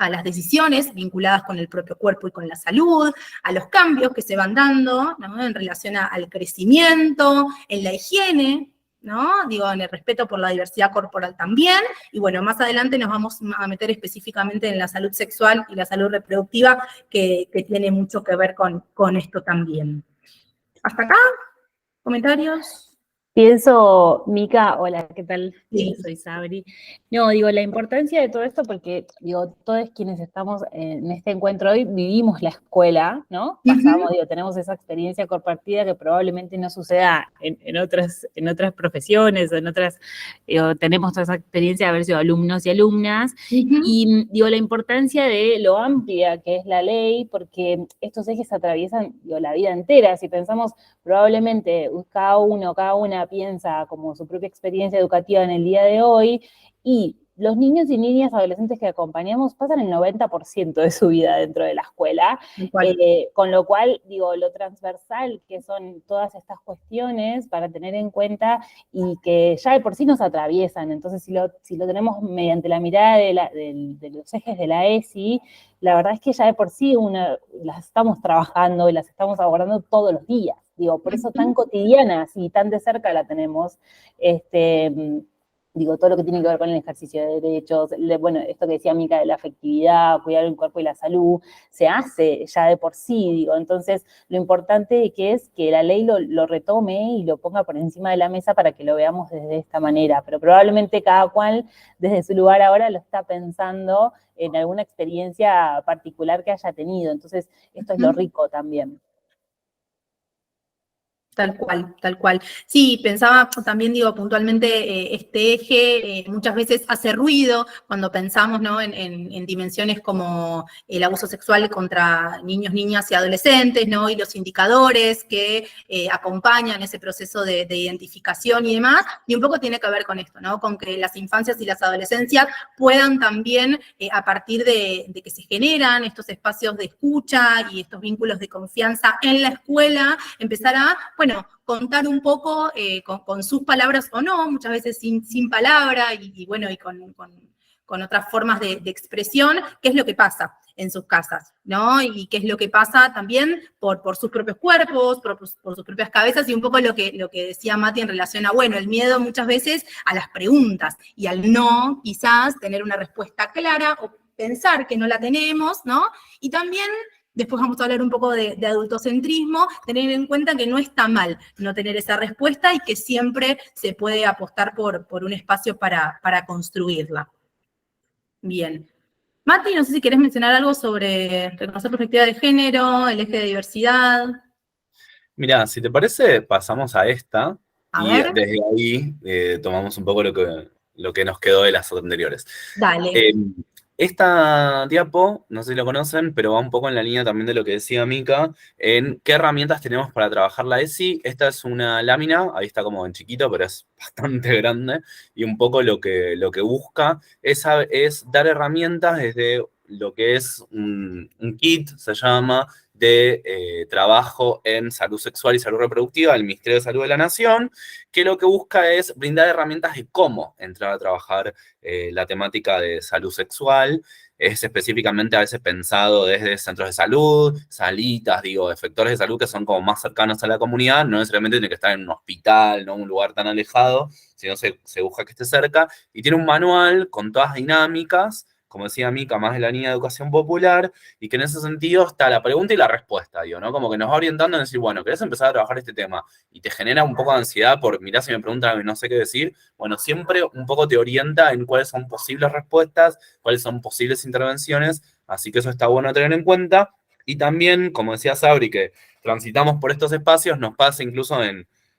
las decisiones vinculadas con el propio cuerpo y con la salud, a los cambios que se van dando, ¿no?, en relación al crecimiento, en la higiene, ¿no? Digo, en el respeto por la diversidad corporal también, y bueno, más adelante nos vamos a meter específicamente en la salud sexual y la salud reproductiva, que tiene mucho que ver con esto también. ¿Hasta acá? ¿Comentarios? Pienso, Mica, hola, ¿qué tal? Sí. Soy Sabri. No, digo, la importancia de todo esto porque, digo, todos quienes estamos en este encuentro hoy vivimos la escuela, ¿no? Pasamos, digo, tenemos esa experiencia compartida que probablemente no suceda en otras profesiones o en otras, tenemos toda esa experiencia de haber sido alumnos y alumnas, y digo, la importancia de lo amplia que es la ley, porque estos ejes atraviesan, digo, la vida entera. Si pensamos, probablemente cada una piensa como su propia experiencia educativa en el día de hoy, y los niños y niñas adolescentes que acompañamos pasan el 90% de su vida dentro de la escuela, con lo cual, digo, lo transversal que son todas estas cuestiones para tener en cuenta y que ya de por sí nos atraviesan. Entonces, si lo tenemos mediante la mirada de los ejes de la ESI, la verdad es que ya de por sí las estamos trabajando y las estamos abordando todos los días. Digo, por eso tan cotidianas y tan de cerca la tenemos, digo, todo lo que tiene que ver con el ejercicio de derechos, bueno, esto que decía Mica de la afectividad, cuidar el cuerpo y la salud, se hace ya de por sí, digo. Entonces, lo importante que es que la ley lo retome y lo ponga por encima de la mesa para que lo veamos desde esta manera, pero probablemente cada cual desde su lugar ahora lo está pensando en alguna experiencia particular que haya tenido. Entonces, esto es lo rico también. Tal cual, tal cual. Sí, pensaba también, digo, puntualmente, este eje muchas veces hace ruido cuando pensamos, ¿no?, en dimensiones como el abuso sexual contra niños, niñas y adolescentes, ¿no?, y los indicadores que acompañan ese proceso de identificación y demás, y un poco tiene que ver con esto, ¿no?, con que las infancias y las adolescencias puedan también, a partir de que se generan estos espacios de escucha y estos vínculos de confianza en la escuela, empezar a, bueno, contar un poco con sus palabras o no, muchas veces sin palabra, y bueno, y con otras formas de expresión, qué es lo que pasa en sus casas, ¿no? Y qué es lo que pasa también por sus propios cuerpos, por sus propias cabezas, y un poco lo que decía Mati en relación a, bueno, el miedo muchas veces a las preguntas, y al no, quizás, tener una respuesta clara, o pensar que no la tenemos, ¿no? Y también, después vamos a hablar un poco de adultocentrismo, tener en cuenta que no está mal no tener esa respuesta y que siempre se puede apostar por un espacio para construirla. Bien. Mati, no sé si querés mencionar algo sobre reconocer perspectiva de género, el eje de diversidad. Mirá, si te parece, pasamos a esta, A y ver. desde ahí tomamos un poco lo que nos quedó de las anteriores. Dale. Esta diapo, no sé si lo conocen, pero va un poco en la línea también de lo que decía Mica, en qué herramientas tenemos para trabajar la ESI. Esta es una lámina, ahí está como en chiquito, pero es bastante grande, y un poco lo que busca es dar herramientas desde lo que es un kit, se llama, de trabajo en salud sexual y salud reproductiva del Ministerio de Salud de la Nación, que lo que busca es brindar herramientas de cómo entrar a trabajar la temática de salud sexual. Es específicamente a veces pensado desde centros de salud, salitas, digo, efectores de salud que son como más cercanos a la comunidad, no necesariamente tiene que estar en un hospital, no un lugar tan alejado, sino se busca que esté cerca, y tiene un manual con todas dinámicas como decía Mica, más de la línea de educación popular, y que en ese sentido está la pregunta y la respuesta, digo, ¿no? Como que nos va orientando en decir, bueno, ¿querés empezar a trabajar este tema? Y te genera un poco de ansiedad por, mirá, si me preguntan algo y no sé qué decir, bueno, siempre un poco te orienta en cuáles son posibles respuestas, cuáles son posibles intervenciones, así que eso está bueno tener en cuenta. Y también, como decía Sabri, que transitamos por estos espacios, nos pasa incluso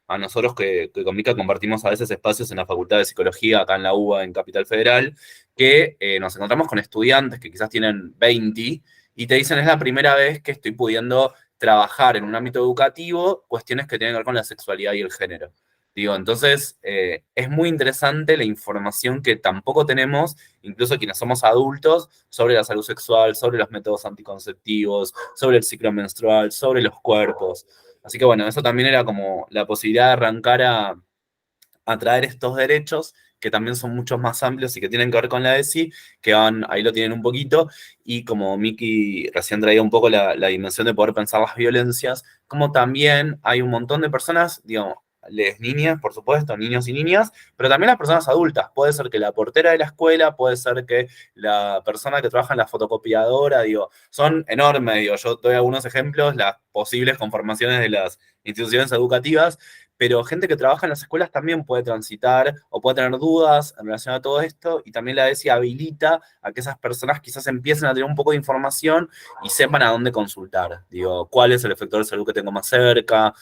a nosotros que con Mica compartimos a veces espacios en la Facultad de Psicología, acá en la UBA, en Capital Federal, que nos encontramos con estudiantes que quizás tienen 20 y te dicen, es la primera vez que estoy pudiendo trabajar en un ámbito educativo cuestiones que tienen que ver con la sexualidad y el género. Digo, entonces, es muy interesante la información que tampoco tenemos, incluso quienes somos adultos, sobre la salud sexual, sobre los métodos anticonceptivos, sobre el ciclo menstrual, sobre los cuerpos. Así que bueno, eso también era como la posibilidad de arrancar a traer estos derechos, que también son muchos más amplios y que tienen que ver con la ESI, que van, ahí lo tienen un poquito, y como Miki recién traía un poco la dimensión de poder pensar las violencias, como también hay un montón de personas, digamos, les niñas, por supuesto, niños y niñas, pero también las personas adultas. Puede ser que la portera de la escuela, puede ser que la persona que trabaja en la fotocopiadora, digo, son enormes, digo, yo doy algunos ejemplos, las posibles conformaciones de las instituciones educativas, pero gente que trabaja en las escuelas también puede transitar o puede tener dudas en relación a todo esto, y también la ESI habilita a que esas personas quizás empiecen a tener un poco de información y sepan a dónde consultar. Digo, cuál es el efector de salud que tengo más cerca,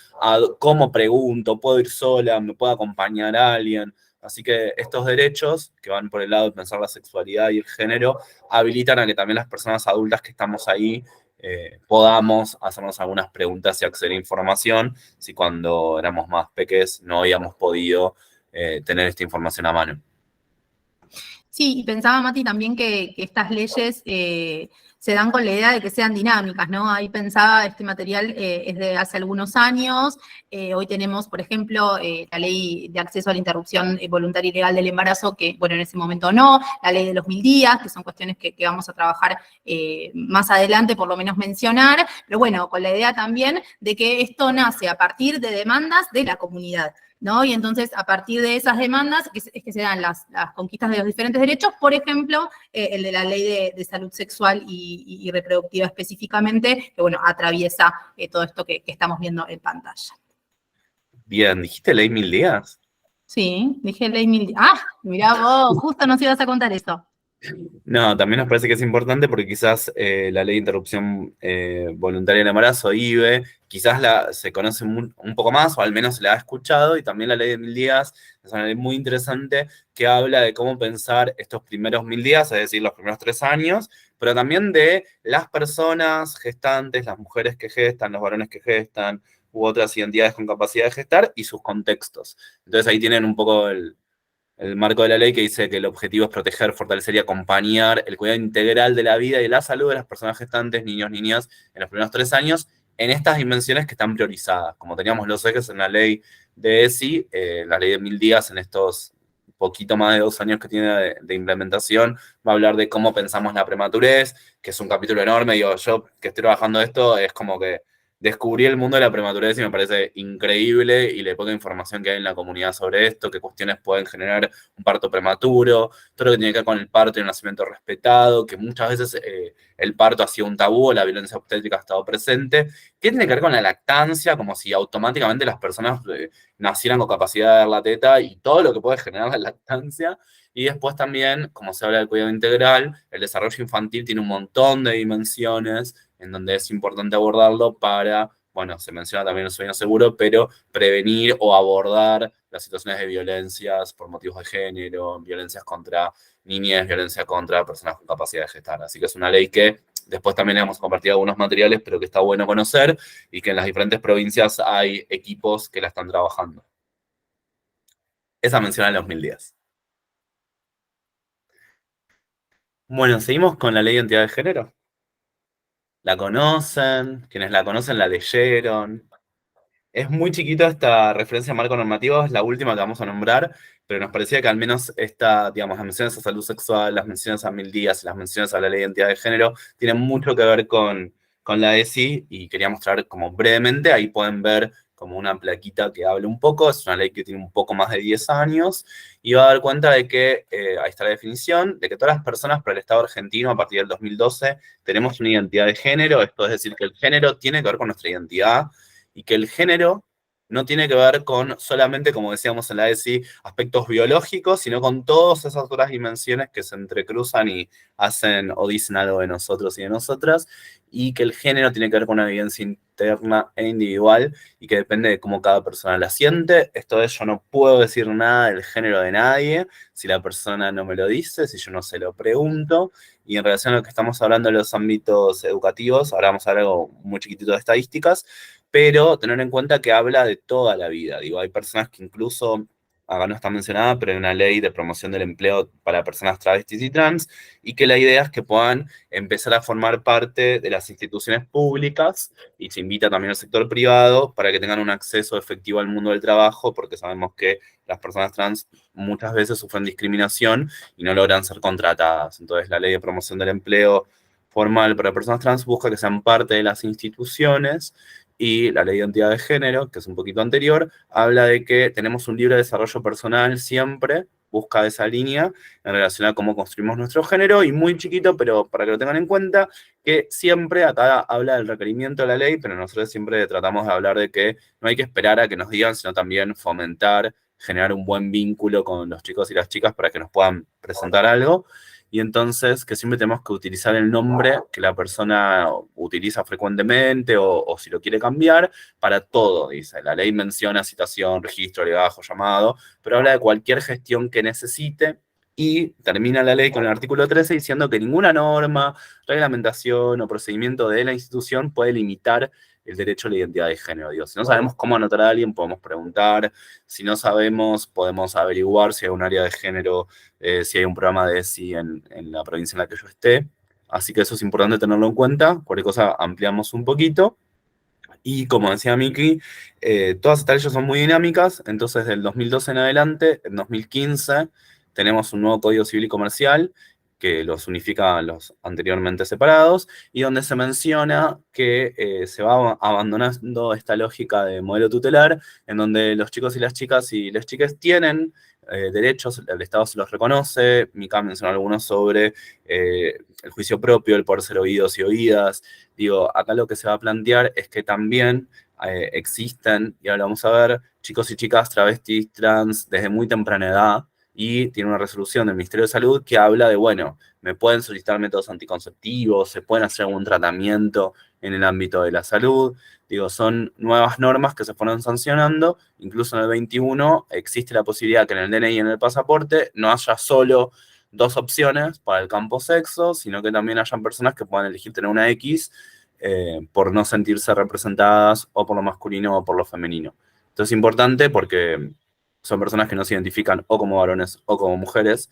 cómo pregunto, puedo ir sola, me puede acompañar alguien. Así que estos derechos, que van por el lado de pensar la sexualidad y el género, habilitan a que también las personas adultas que estamos ahí podamos hacernos algunas preguntas y acceder a información, si cuando éramos más pequeños no habíamos podido tener esta información a mano. Sí, y pensaba, Mati, también que estas leyes se dan con la idea de que sean dinámicas, ¿no? Ahí pensaba, este material es de hace algunos años, hoy tenemos, por ejemplo, la ley de acceso a la interrupción voluntaria y legal del embarazo, que, bueno, en ese momento no, la ley de los 1000 días, que son cuestiones que vamos a trabajar más adelante, por lo menos mencionar, pero bueno, con la idea también de que esto nace a partir de demandas de la comunidad, ¿no? Y entonces, a partir de esas demandas, es que se dan las conquistas de los diferentes derechos, por ejemplo, el de la ley de salud sexual y reproductiva específicamente, que, bueno, atraviesa todo esto que estamos viendo en pantalla. Bien, ¿dijiste ley 1000 días? Sí, dije ley 1000 días. ¡Ah! Mirá vos, justo nos ibas a contar eso. No, también nos parece que es importante porque quizás la ley de interrupción voluntaria del embarazo, IVE, quizás se conoce un poco más, o al menos se la ha escuchado, y también la ley de 1000 días es una ley muy interesante que habla de cómo pensar estos primeros 1000 días, es decir, los primeros 3 años, pero también de las personas gestantes, las mujeres que gestan, los varones que gestan, u otras identidades con capacidad de gestar, y sus contextos. Entonces ahí tienen un poco el marco de la ley que dice que el objetivo es proteger, fortalecer y acompañar el cuidado integral de la vida y la salud de las personas gestantes, niños, niñas, en los primeros 3 años, en estas dimensiones que están priorizadas. Como teníamos los ejes en la ley de ESI, la ley de 1000 días en estos poquito más de 2 años que tiene de implementación, va a hablar de cómo pensamos la prematurez, que es un capítulo enorme. Digo, yo que estoy trabajando esto, es como que descubrí el mundo de la prematurez y me parece increíble, y le pongo información que hay en la comunidad sobre esto, qué cuestiones pueden generar un parto prematuro, todo lo que tiene que ver con el parto y el nacimiento respetado, que muchas veces el parto ha sido un tabú, la violencia obstétrica ha estado presente, qué tiene que ver con la lactancia, como si automáticamente las personas nacieran con capacidad de dar la teta, y todo lo que puede generar la lactancia. Y después también, como se habla del cuidado integral, el desarrollo infantil tiene un montón de dimensiones en donde es importante abordarlo para, bueno, se menciona también el sueño seguro, pero prevenir o abordar las situaciones de violencias por motivos de género, violencias contra niñas, violencia contra personas con capacidad de gestar. Así que es una ley que después también hemos compartido algunos materiales, pero que está bueno conocer, y que en las diferentes provincias hay equipos que la están trabajando. Esa menciona en los 1000 días. Bueno, seguimos con la ley de identidad de género. ¿La conocen? Quienes la conocen la leyeron. Es muy chiquita esta referencia a marco normativo, es la última que vamos a nombrar, pero nos parecía que al menos esta, digamos, las menciones a salud sexual, las menciones a 1000 días, las menciones a la ley de identidad de género, tienen mucho que ver con la ESI, y quería mostrar como brevemente, ahí pueden ver como una plaquita que hable un poco, es una ley que tiene un poco más de 10 años, y va a dar cuenta de que, ahí está la definición, de que todas las personas para el Estado argentino a partir del 2012 tenemos una identidad de género, esto es decir, que el género tiene que ver con nuestra identidad, y que el género no tiene que ver con solamente, como decíamos en la ESI, aspectos biológicos, sino con todas esas otras dimensiones que se entrecruzan y hacen o dicen algo de nosotros y de nosotras, y que el género tiene que ver con una vivencia interna e individual y que depende de cómo cada persona la siente. Esto es, yo no puedo decir nada del género de nadie si la persona no me lo dice, si yo no se lo pregunto. Y en relación a lo que estamos hablando en los ámbitos educativos, ahora vamos a ver algo muy chiquitito de estadísticas, pero tener en cuenta que habla de toda la vida. Digo, hay personas que incluso, acá no está mencionada, pero hay una ley de promoción del empleo para personas travestis y trans, y que la idea es que puedan empezar a formar parte de las instituciones públicas, y se invita también al sector privado para que tengan un acceso efectivo al mundo del trabajo, porque sabemos que las personas trans muchas veces sufren discriminación y no logran ser contratadas. Entonces, la ley de promoción del empleo formal para personas trans busca que sean parte de las instituciones, y la ley de identidad de género, que es un poquito anterior, habla de que tenemos un libre desarrollo personal siempre, busca esa línea en relación a cómo construimos nuestro género, y muy chiquito, pero para que lo tengan en cuenta, que siempre acá habla del requerimiento de la ley, pero nosotros siempre tratamos de hablar de que no hay que esperar a que nos digan, sino también fomentar, generar un buen vínculo con los chicos y las chicas para que nos puedan presentar algo. Y entonces que siempre tenemos que utilizar el nombre que la persona utiliza frecuentemente o si lo quiere cambiar para todo, dice. La ley menciona citación, registro, legajo, llamado, pero habla de cualquier gestión que necesite, y termina la ley con el artículo 13 diciendo que ninguna norma, reglamentación o procedimiento de la institución puede limitar el derecho a la identidad de género. Digo, si no sabemos cómo anotar a alguien, podemos preguntar. Si no sabemos, podemos averiguar si hay un área de género, si hay un programa de ESI en la provincia en la que yo esté. Así que eso es importante tenerlo en cuenta. Cualquier cosa ampliamos un poquito. Y como decía Miki, todas estas leyes son muy dinámicas. Entonces, del 2012 en adelante, en 2015, tenemos un nuevo Código Civil y Comercial que los unifica a los anteriormente separados, y donde se menciona que se va abandonando esta lógica de modelo tutelar, en donde los chicos y las chicas tienen derechos, el Estado se los reconoce. Mika mencionó algunos sobre el juicio propio, el poder ser oídos y oídas. Digo, acá lo que se va a plantear es que también existen, y ahora vamos a ver, chicos y chicas travestis, trans, desde muy temprana edad, y tiene una resolución del Ministerio de Salud que habla de, bueno, me pueden solicitar métodos anticonceptivos, se pueden hacer algún tratamiento en el ámbito de la salud. Digo, son nuevas normas que se fueron sancionando. Incluso en el 21 existe la posibilidad que en el DNI y en el pasaporte no haya solo dos opciones para el campo sexo, sino que también hayan personas que puedan elegir tener una X por no sentirse representadas o por lo masculino o por lo femenino. Esto es importante porque son personas que no se identifican o como varones o como mujeres.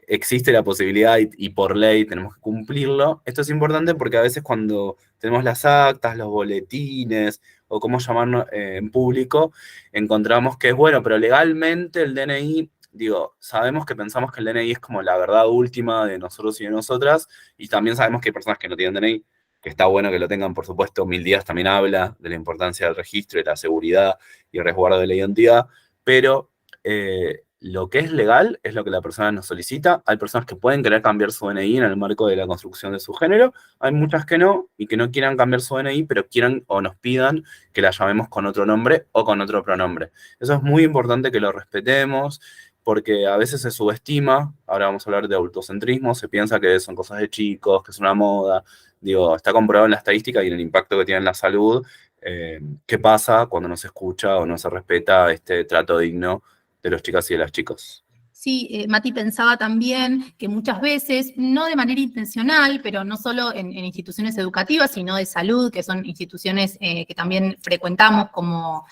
Existe la posibilidad y por ley tenemos que cumplirlo. Esto es importante porque a veces cuando tenemos las actas, los boletines o cómo llamarnos en público, encontramos que es bueno, pero legalmente el DNI, digo, sabemos que pensamos que el DNI es como la verdad última de nosotros y de nosotras, y también sabemos que hay personas que no tienen DNI, que está bueno que lo tengan, por supuesto. 1000 días también habla de la importancia del registro y la seguridad y el resguardo de la identidad, pero lo que es legal es lo que la persona nos solicita. Hay personas que pueden querer cambiar su DNI en el marco de la construcción de su género, hay muchas que no, y que no quieran cambiar su DNI, pero quieran o nos pidan que la llamemos con otro nombre o con otro pronombre. Eso es muy importante que lo respetemos, porque a veces se subestima. Ahora vamos a hablar de adultocentrismo, se piensa que son cosas de chicos, que es una moda. Digo, está comprobado en la estadística y en el impacto que tiene en la salud. ¿Qué pasa cuando no se escucha o no se respeta este trato digno de los chicas y de las chicas? Sí, Mati, pensaba también que muchas veces, no de manera intencional, pero no solo en instituciones educativas, sino de salud, que son instituciones que también frecuentamos como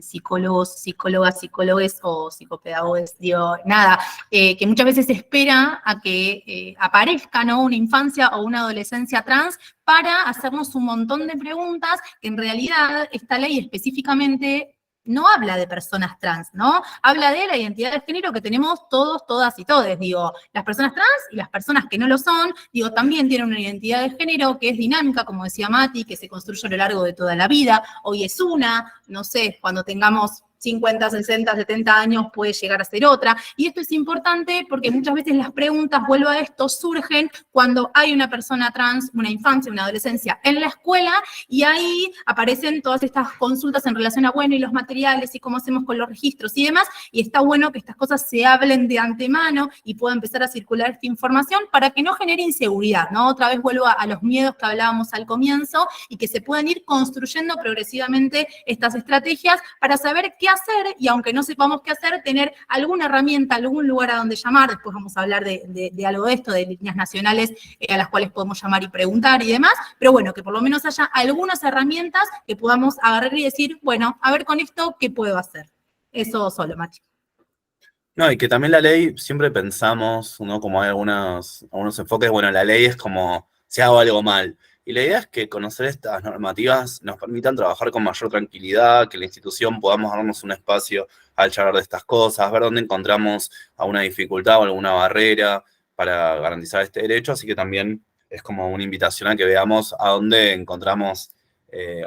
psicólogos, psicólogas, psicólogos o psicopedagogos, digo, nada, que muchas veces se espera a que aparezca, ¿no?, una infancia o una adolescencia trans para hacernos un montón de preguntas que en realidad esta ley específicamente no habla de personas trans, ¿no? Habla de la identidad de género que tenemos todos, todas y todes, digo, las personas trans y las personas que no lo son, digo, también tienen una identidad de género que es dinámica, como decía Mati, que se construye a lo largo de toda la vida, hoy es una, no sé, cuando tengamos 50, 60, 70 años puede llegar a ser otra. Y esto es importante porque muchas veces las preguntas, vuelvo a esto, surgen cuando hay una persona trans, una infancia, una adolescencia en la escuela, y ahí aparecen todas estas consultas en relación a, bueno, y los materiales, y cómo hacemos con los registros y demás, y está bueno que estas cosas se hablen de antemano y pueda empezar a circular esta información para que no genere inseguridad, ¿no? Otra vez vuelvo a los miedos que hablábamos al comienzo y que se puedan ir construyendo progresivamente estas estrategias para saber qué hacer, y aunque no sepamos qué hacer, tener alguna herramienta, algún lugar a donde llamar. Después vamos a hablar de algo de esto, de líneas nacionales a las cuales podemos llamar y preguntar y demás, pero bueno, que por lo menos haya algunas herramientas que podamos agarrar y decir, bueno, a ver con esto, ¿qué puedo hacer? Eso solo, Machi. No, y que también la ley, siempre pensamos, ¿no? Como hay algunos enfoques, bueno, la ley es como si hago algo mal. Y la idea es que conocer estas normativas nos permitan trabajar con mayor tranquilidad, que la institución podamos darnos un espacio al charlar de estas cosas, ver dónde encontramos alguna dificultad o alguna barrera para garantizar este derecho, así que también es como una invitación a que veamos a dónde encontramos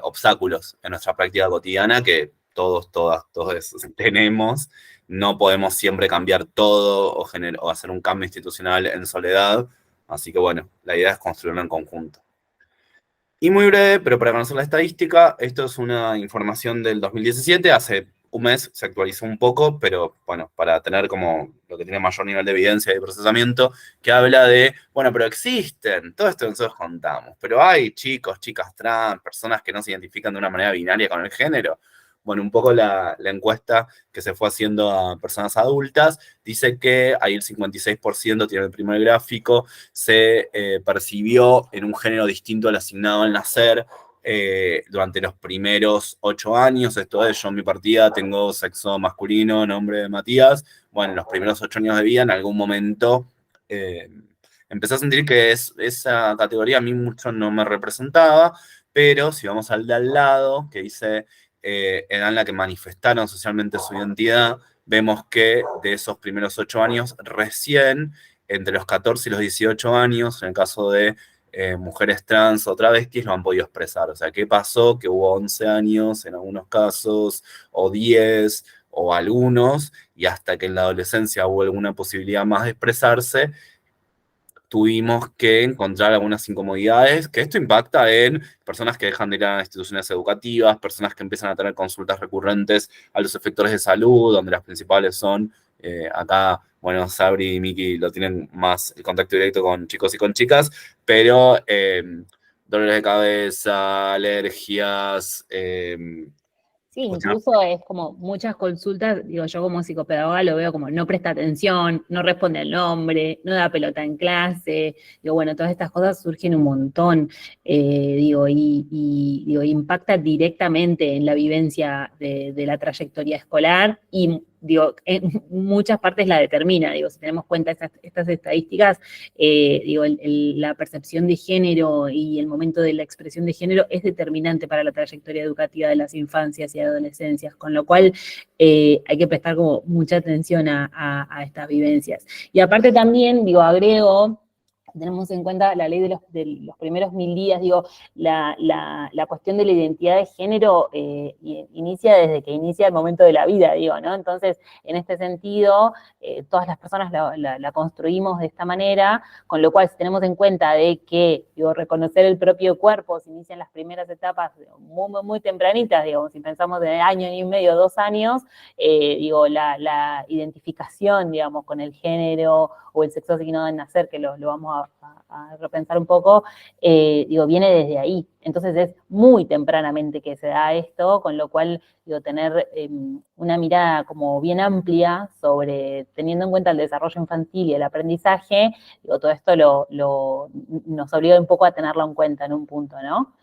obstáculos en nuestra práctica cotidiana que todos, todas, todos tenemos. No podemos siempre cambiar todo o hacer un cambio institucional en soledad, así que bueno, la idea es construirlo en conjunto. Y muy breve, pero para conocer la estadística, esto es una información del 2017, hace un mes se actualizó un poco, pero bueno, para tener como lo que tiene mayor nivel de evidencia y de procesamiento, que habla de, bueno, pero existen, todo esto que nosotros contamos, pero hay chicos, chicas trans, personas que no se identifican de una manera binaria con el género. Bueno, un poco la encuesta que se fue haciendo a personas adultas dice que ahí el 56%, tiene el primer gráfico, se percibió en un género distinto al asignado al nacer durante los primeros 8 años. Esto es, yo en mi partida tengo sexo masculino, nombre de Matías. Bueno, en los primeros 8 años de vida, en algún momento empecé a sentir que esa categoría a mí mucho no me representaba, pero si vamos al de al lado, que dice edad en la que manifestaron socialmente su identidad, vemos que de esos primeros 8 años, recién entre los 14 y los 18 años, en el caso de mujeres trans o travestis, lo han podido expresar. O sea, ¿qué pasó? Que hubo 11 años en algunos casos, o 10, o algunos, y hasta que en la adolescencia hubo alguna posibilidad más de expresarse, tuvimos que encontrar algunas incomodidades, que esto impacta en personas que dejan de ir a instituciones educativas, personas que empiezan a tener consultas recurrentes a los efectores de salud, donde las principales son, acá, bueno, Sabri y Miki lo tienen más el contacto directo con chicos y con chicas, pero dolores de cabeza, alergias, Sí, incluso es como muchas consultas, digo, yo como psicopedagoga lo veo como no presta atención, no responde al nombre, no da pelota en clase, digo, bueno, todas estas cosas surgen un montón, digo, digo, impacta directamente en la vivencia de la trayectoria escolar y digo, en muchas partes la determina, digo, si tenemos cuenta estas estadísticas, digo, la percepción de género y el momento de la expresión de género es determinante para la trayectoria educativa de las infancias y adolescencias, con lo cual hay que prestar como mucha atención a estas vivencias. Y aparte también, digo, agrego, tenemos en cuenta la ley de los primeros 1000 días, digo, la cuestión de la identidad de género inicia desde que inicia el momento de la vida, digo, ¿no? Entonces, en este sentido, todas las personas la construimos de esta manera, con lo cual, si tenemos en cuenta de que, digo, reconocer el propio cuerpo se inician las primeras etapas muy, muy tempranitas, digo, si pensamos de año y medio, 2 años, digo, la identificación, digamos, con el género o el sexo asignado al nacer, que lo vamos a repensar un poco, digo, viene desde ahí. Entonces es muy tempranamente que se da esto, con lo cual, digo, tener una mirada como bien amplia sobre, teniendo en cuenta el desarrollo infantil y el aprendizaje, digo, todo esto nos obliga un poco a tenerlo en cuenta en un punto, ¿no?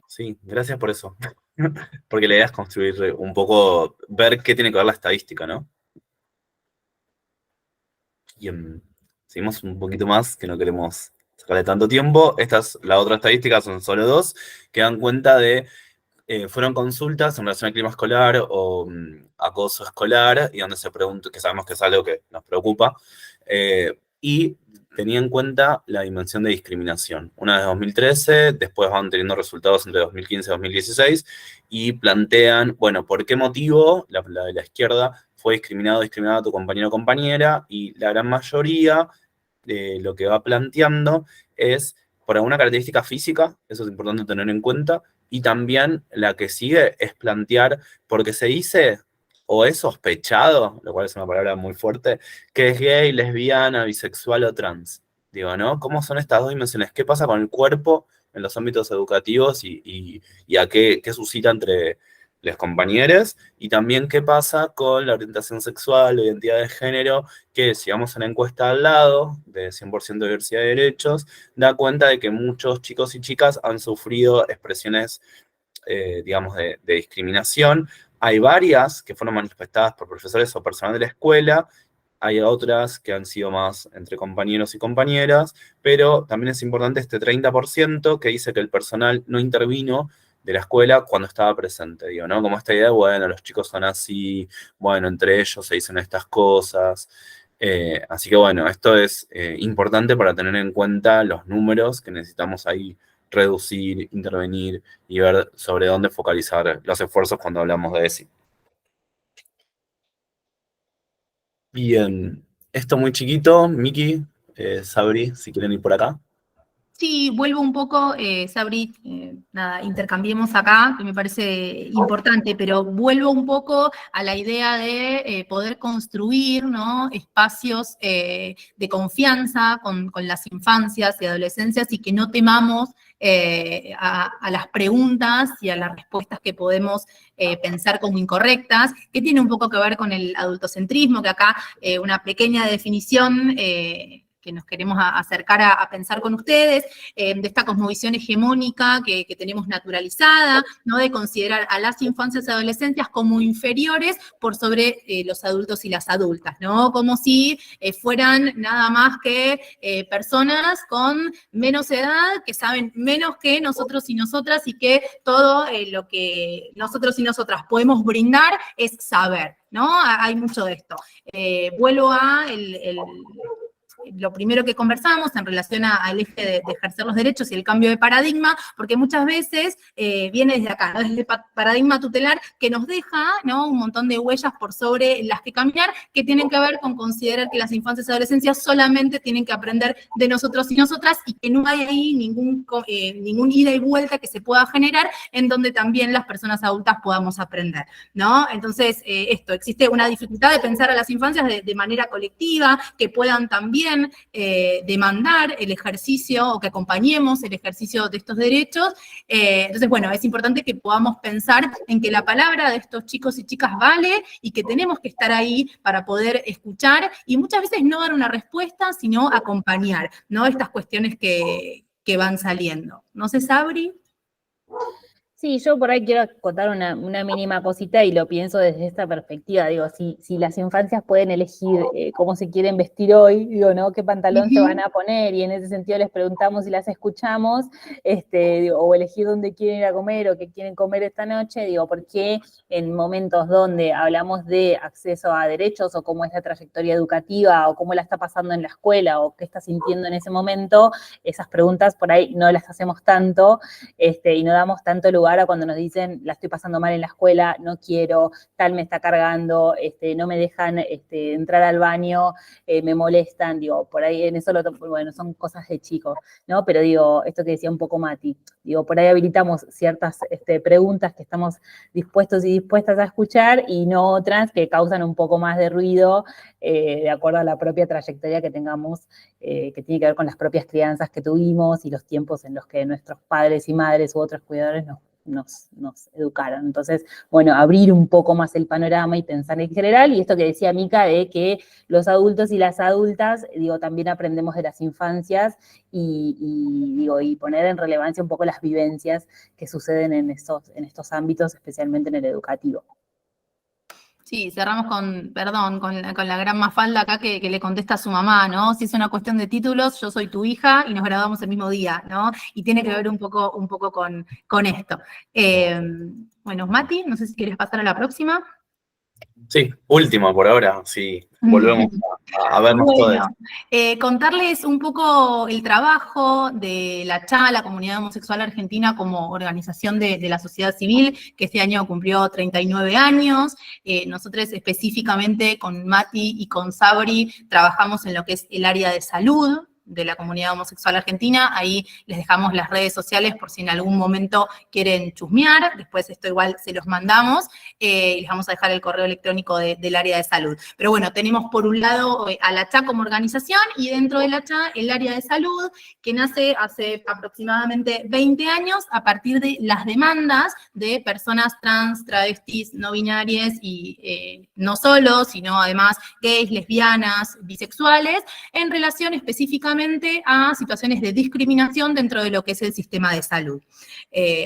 Sí, gracias por eso. Porque la idea es construir un poco, ver qué tiene que ver la estadística, ¿no? Y seguimos un poquito más, que no queremos sacarle tanto tiempo. Esta es la otra estadística, son solo 2, que dan cuenta de fueron consultas en relación al clima escolar o acoso escolar, y donde se preguntó, que sabemos que es algo que nos preocupa, y tenía en cuenta la dimensión de discriminación. Una de 2013, después van teniendo resultados entre 2015 y 2016, y plantean, bueno, ¿por qué motivo la de la izquierda fue discriminada a tu compañero o compañera? Y la gran mayoría lo que va planteando es por alguna característica física, eso es importante tener en cuenta, y también la que sigue es plantear, porque se dice, o es sospechado, lo cual es una palabra muy fuerte, que es gay, lesbiana, bisexual o trans. Digo, ¿no? ¿Cómo son estas dos dimensiones? ¿Qué pasa con el cuerpo en los ámbitos educativos y a qué suscita entre los compañeros? Y también qué pasa con la orientación sexual o identidad de género, que si vamos a la encuesta al lado, de 100% de diversidad de derechos, da cuenta de que muchos chicos y chicas han sufrido expresiones, digamos, de discriminación. Hay varias que fueron manifestadas por profesores o personal de la escuela, hay otras que han sido más entre compañeros y compañeras, pero también es importante este 30% que dice que el personal no intervino de la escuela cuando estaba presente, digo, ¿no? Como esta idea de, bueno, los chicos son así, bueno, entre ellos se dicen estas cosas. Así que bueno, esto es importante para tener en cuenta los números que necesitamos ahí reducir, intervenir y ver sobre dónde focalizar los esfuerzos cuando hablamos de ESI. Bien, esto muy chiquito, Miki, Sabri, si quieren ir por acá. Sí, vuelvo un poco, Sabri, nada, intercambiemos acá, que me parece importante, pero vuelvo un poco a la idea de poder construir, ¿no?, espacios de confianza con las infancias y adolescencias, y que no temamos a las preguntas y a las respuestas que podemos pensar como incorrectas, que tiene un poco que ver con el adultocentrismo, que acá una pequeña definición que nos queremos acercar a pensar con ustedes, de esta cosmovisión hegemónica que tenemos naturalizada, ¿no?, de considerar a las infancias y adolescencias como inferiores por sobre los adultos y las adultas, ¿no? Como si fueran nada más que personas con menos edad, que saben menos que nosotros y nosotras, y que todo lo que nosotros y nosotras podemos brindar es saber, ¿no? Hay mucho de esto. Vuelvo a lo primero que conversamos en relación al eje de ejercer los derechos y el cambio de paradigma, porque muchas veces viene desde acá, ¿no?, desde el paradigma tutelar, que nos deja, ¿no?, un montón de huellas por sobre las que cambiar, que tienen que ver con considerar que las infancias y adolescencias solamente tienen que aprender de nosotros y nosotras, y que no hay ahí ningún ida y vuelta que se pueda generar en donde también las personas adultas podamos aprender, ¿no? Entonces, existe una dificultad de pensar a las infancias de manera colectiva, que puedan también demandar el ejercicio, o que acompañemos el ejercicio de estos derechos. Entonces, bueno, es importante que podamos pensar en que la palabra de estos chicos y chicas vale, y que tenemos que estar ahí para poder escuchar, y muchas veces no dar una respuesta, sino acompañar, ¿no?, estas cuestiones que van saliendo. No sé, Sabri. Sí, yo por ahí quiero contar una mínima cosita, y lo pienso desde esta perspectiva. Digo, si las infancias pueden elegir cómo se quieren vestir hoy, ¿no?, qué pantalón se van a poner, y en ese sentido les preguntamos y las escuchamos, o elegir dónde quieren ir a comer o qué quieren comer esta noche, digo, ¿por qué en momentos donde hablamos de acceso a derechos, o cómo es la trayectoria educativa, o cómo la está pasando en la escuela, o qué está sintiendo en ese momento, esas preguntas por ahí no las hacemos tanto, y no damos tanto lugar a cuando nos dicen, la estoy pasando mal en la escuela, no quiero, tal me está cargando, no me dejan entrar al baño, me molestan, digo, por ahí en eso, bueno, son cosas de chicos, ¿no? Pero digo, esto que decía un poco Mati, digo, por ahí habilitamos ciertas preguntas que estamos dispuestos y dispuestas a escuchar, y no otras que causan un poco más de ruido, de acuerdo a la propia trayectoria que tengamos, que tiene que ver con las propias crianzas que tuvimos y los tiempos en los que nuestros padres y madres u otros cuidadores nos educaron. Entonces, bueno, abrir un poco más el panorama y pensar en general, y esto que decía Mica, de que los adultos y las adultas, digo, también aprendemos de las infancias, y poner en relevancia un poco las vivencias que suceden en estos ámbitos, especialmente en el educativo. Sí, cerramos con la gran Mafalda acá que le contesta a su mamá, ¿no? Si es una cuestión de títulos, yo soy tu hija y nos graduamos el mismo día, ¿no? Y tiene que ver un poco con esto. Bueno, Mati, no sé si quieres pasar a la próxima. Sí, última por ahora, sí, volvemos a vernos todos. Bueno, contarles un poco el trabajo de la CHA, la Comunidad Homosexual Argentina, como organización de la sociedad civil, que este año cumplió 39 años. Nosotros específicamente con Mati y con Sabri trabajamos en lo que es el área de salud de la Comunidad Homosexual Argentina. Ahí les dejamos las redes sociales por si en algún momento quieren chusmear. Después esto igual se los mandamos y les vamos a dejar el correo electrónico del área de salud. Pero bueno, tenemos por un lado a la CHA como organización y dentro de la CHA el área de salud, que nace hace aproximadamente 20 años a partir de las demandas de personas trans, travestis, no binarias y no solo, sino además gays, lesbianas, bisexuales, en relación específicamente a situaciones de discriminación dentro de lo que es el sistema de salud.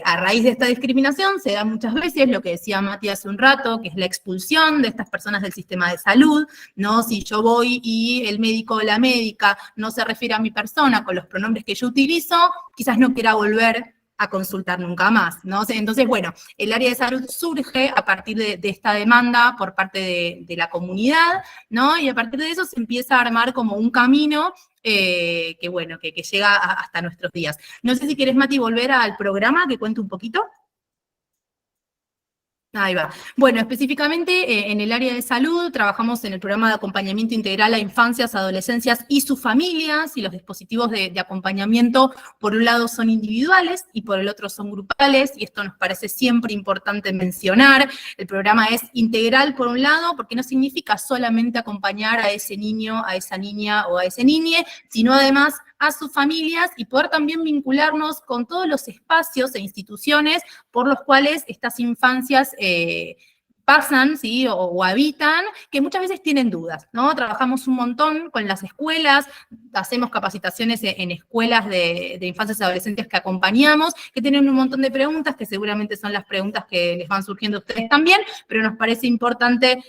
A raíz de esta discriminación se da muchas veces lo que decía Mati hace un rato, que es la expulsión de estas personas del sistema de salud, ¿no? Si yo voy y el médico o la médica no se refiere a mi persona con los pronombres que yo utilizo, quizás no quiera volver a consultar nunca más, ¿no? Entonces, bueno, el área de salud surge a partir de esta demanda por parte de la comunidad, ¿no? Y a partir de eso se empieza a armar como un camino que bueno, que llega hasta nuestros días. No sé si querés, Mati, volver al programa, que cuente un poquito. Ahí va. Bueno, específicamente en el área de salud trabajamos en el programa de acompañamiento integral a infancias, adolescencias y sus familias, y los dispositivos de acompañamiento, por un lado son individuales y por el otro son grupales, y esto nos parece siempre importante mencionar. El programa es integral por un lado, porque no significa solamente acompañar a ese niño, a esa niña o a ese niñe, sino además a sus familias y poder también vincularnos con todos los espacios e instituciones por los cuales estas infancias pasan, ¿sí? o habitan, que muchas veces tienen dudas, ¿no? Trabajamos un montón con las escuelas, hacemos capacitaciones en escuelas de infancias y adolescentes que acompañamos, que tienen un montón de preguntas, que seguramente son las preguntas que les van surgiendo a ustedes también, pero nos parece importante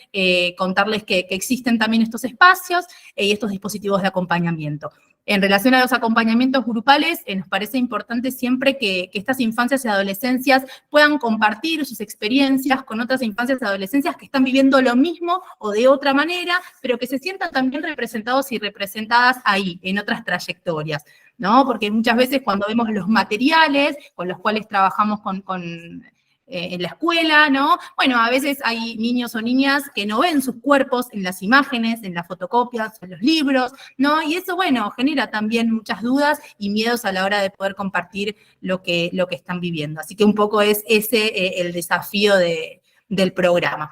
contarles que existen también estos espacios y estos dispositivos de acompañamiento. En relación a los acompañamientos grupales, nos parece importante siempre que estas infancias y adolescencias puedan compartir sus experiencias con otras infancias y adolescencias que están viviendo lo mismo o de otra manera, pero que se sientan también representados y representadas ahí, en otras trayectorias, ¿no? Porque muchas veces cuando vemos los materiales con los cuales trabajamos en la escuela, ¿no? Bueno, a veces hay niños o niñas que no ven sus cuerpos en las imágenes, en las fotocopias, en los libros, ¿no? Y eso, bueno, genera también muchas dudas y miedos a la hora de poder compartir lo que están viviendo. Así que un poco es ese el desafío del programa.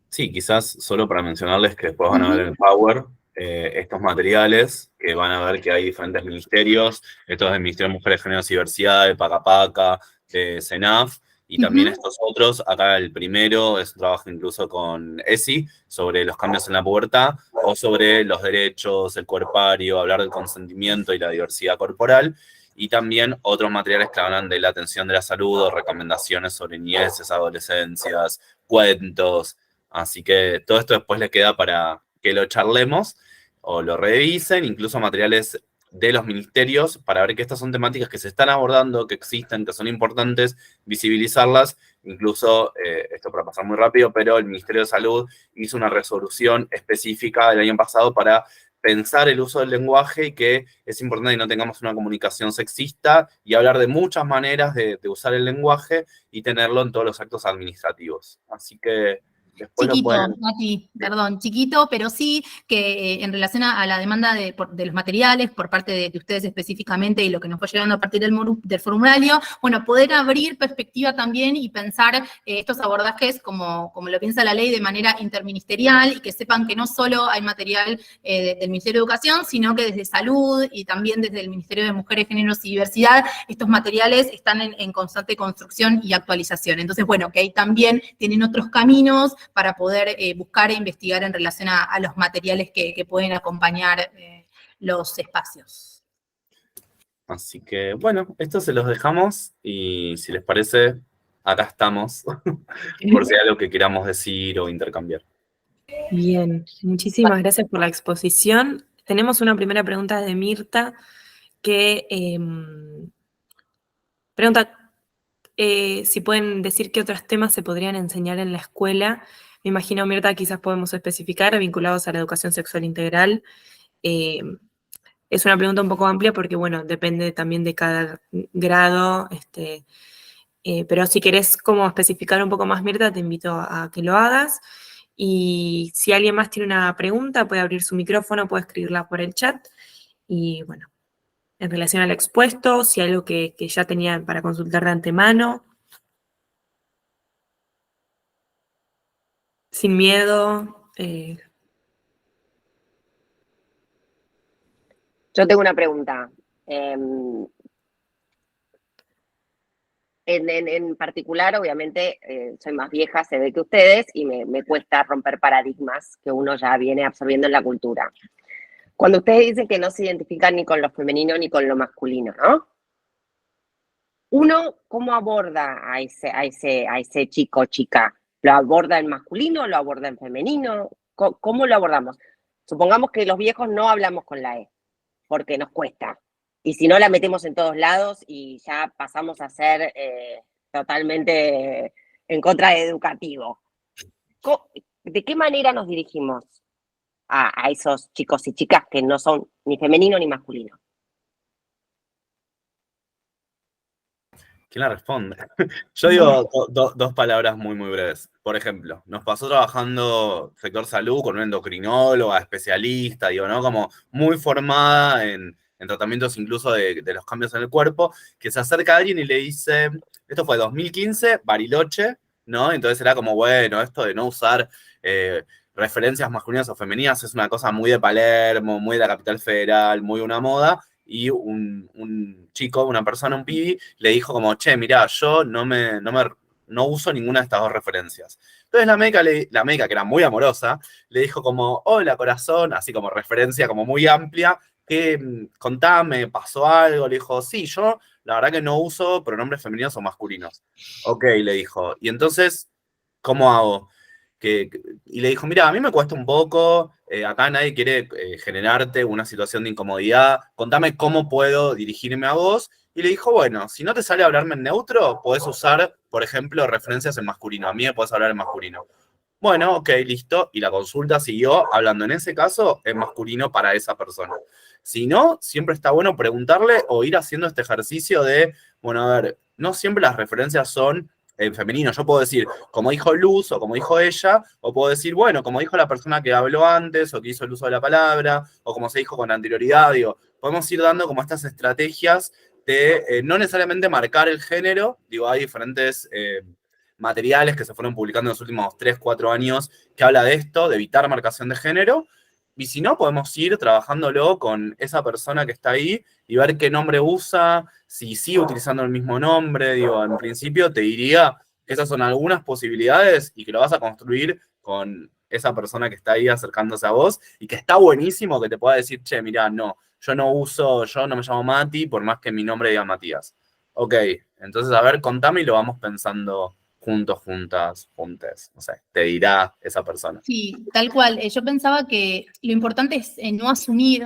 Sí, quizás solo para mencionarles que después van a ver en el Power estos materiales, que van a ver que hay diferentes ministerios, esto es del Ministerio de Mujeres, Géneros y Diversidad, de Pacapaca, de CENAF, y también estos otros. Acá el primero es un trabajo incluso con ESI, sobre los cambios en la pubertad, o sobre los derechos, el cuerpario, hablar del consentimiento y la diversidad corporal, y también otros materiales que hablan de la atención de la salud, o recomendaciones sobre niñeces, adolescencias, cuentos. Así que todo esto después les queda para que lo charlemos o lo revisen, incluso materiales de los ministerios, para ver que estas son temáticas que se están abordando, que existen, que son importantes, visibilizarlas. Incluso, esto para pasar muy rápido, pero el Ministerio de Salud hizo una resolución específica el año pasado para pensar el uso del lenguaje, y que es importante que no tengamos una comunicación sexista, y hablar de muchas maneras de usar el lenguaje y tenerlo en todos los actos administrativos. Así que después chiquito, pueden... Mati, perdón, chiquito, pero sí que en relación a la demanda de los materiales por parte de ustedes específicamente y lo que nos fue llegando a partir del formulario, bueno, poder abrir perspectiva también y pensar estos abordajes como lo piensa la ley, de manera interministerial, y que sepan que no solo hay material del Ministerio de Educación, sino que desde Salud y también desde el Ministerio de Mujeres, Géneros y Diversidad, estos materiales están en constante construcción y actualización. Entonces, bueno, que ahí también tienen otros caminos para poder buscar e investigar en relación a los materiales que pueden acompañar los espacios. Así que, bueno, esto se los dejamos, y si les parece, acá estamos, por si hay algo que queramos decir o intercambiar. Bien, muchísimas gracias por la exposición. Tenemos una primera pregunta de Mirta que pregunta si pueden decir qué otros temas se podrían enseñar en la escuela. Me imagino, Mirta, quizás podemos especificar vinculados a la educación sexual integral. Es una pregunta un poco amplia porque, bueno, depende también de cada grado, pero si querés como especificar un poco más, Mirta, te invito a que lo hagas. Y si alguien más tiene una pregunta, puede abrir su micrófono, puede escribirla por el chat. Y bueno, en relación al expuesto, si hay algo que ya tenían para consultar de antemano. Sin miedo. Yo tengo una pregunta. En particular, obviamente, soy más vieja, se ve que ustedes, y me cuesta romper paradigmas que uno ya viene absorbiendo en la cultura. Cuando ustedes dicen que no se identifican ni con lo femenino ni con lo masculino, ¿no? Uno, ¿cómo aborda a ese chico o chica? ¿Lo aborda en masculino? ¿Lo aborda en femenino? ¿Cómo lo abordamos? Supongamos que los viejos no hablamos con la E, porque nos cuesta. Y si no, la metemos en todos lados y ya pasamos a ser totalmente en contra de educativo. ¿De qué manera nos dirigimos a esos chicos y chicas que no son ni femenino ni masculino? ¿Quién la responde? Yo digo dos palabras muy, muy breves. Por ejemplo, nos pasó trabajando sector salud con una endocrinóloga, especialista, digo, ¿no? Como muy formada en tratamientos incluso de los cambios en el cuerpo, que se acerca a alguien y le dice, esto fue 2015, Bariloche, ¿no? Entonces era como, bueno, esto de no usar referencias masculinas o femeninas es una cosa muy de Palermo, muy de la capital federal, muy una moda, y un chico, una persona, un pibi, le dijo como, che, mirá, yo no uso ninguna de estas dos referencias. Entonces la médica, que era muy amorosa, le dijo como, hola corazón, así como referencia como muy amplia, que contame, pasó algo. Le dijo, sí, yo la verdad que no uso pronombres femeninos o masculinos. Ok, le dijo, y entonces, ¿cómo hago? Y le dijo, mira, a mí me cuesta un poco, acá nadie quiere generarte una situación de incomodidad, contame cómo puedo dirigirme a vos. Y le dijo, bueno, si no te sale hablarme en neutro, podés usar, por ejemplo, referencias en masculino. A mí me podés hablar en masculino. Bueno, ok, listo. Y la consulta siguió hablando en ese caso en masculino para esa persona. Si no, siempre está bueno preguntarle o ir haciendo este ejercicio de, bueno, a ver, no siempre las referencias son en femenino. Yo puedo decir, como dijo Luz o como dijo ella, o puedo decir, bueno, como dijo la persona que habló antes o que hizo el uso de la palabra, o como se dijo con anterioridad, digo, podemos ir dando como estas estrategias de no necesariamente marcar el género, digo, hay diferentes materiales que se fueron publicando en los últimos 3, 4 años que habla de esto, de evitar marcación de género, y si no, podemos ir trabajándolo con esa persona que está ahí y ver qué nombre usa, si sigue utilizando el mismo nombre. Digo, en principio te diría que esas son algunas posibilidades y que lo vas a construir con esa persona que está ahí acercándose a vos y que está buenísimo que te pueda decir, che, mirá, no, yo no me llamo Mati, por más que mi nombre diga Matías. Ok, entonces, a ver, contame y lo vamos pensando juntos, juntas, juntes, no sé, te dirá esa persona. Sí, tal cual. Yo pensaba que lo importante es no asumir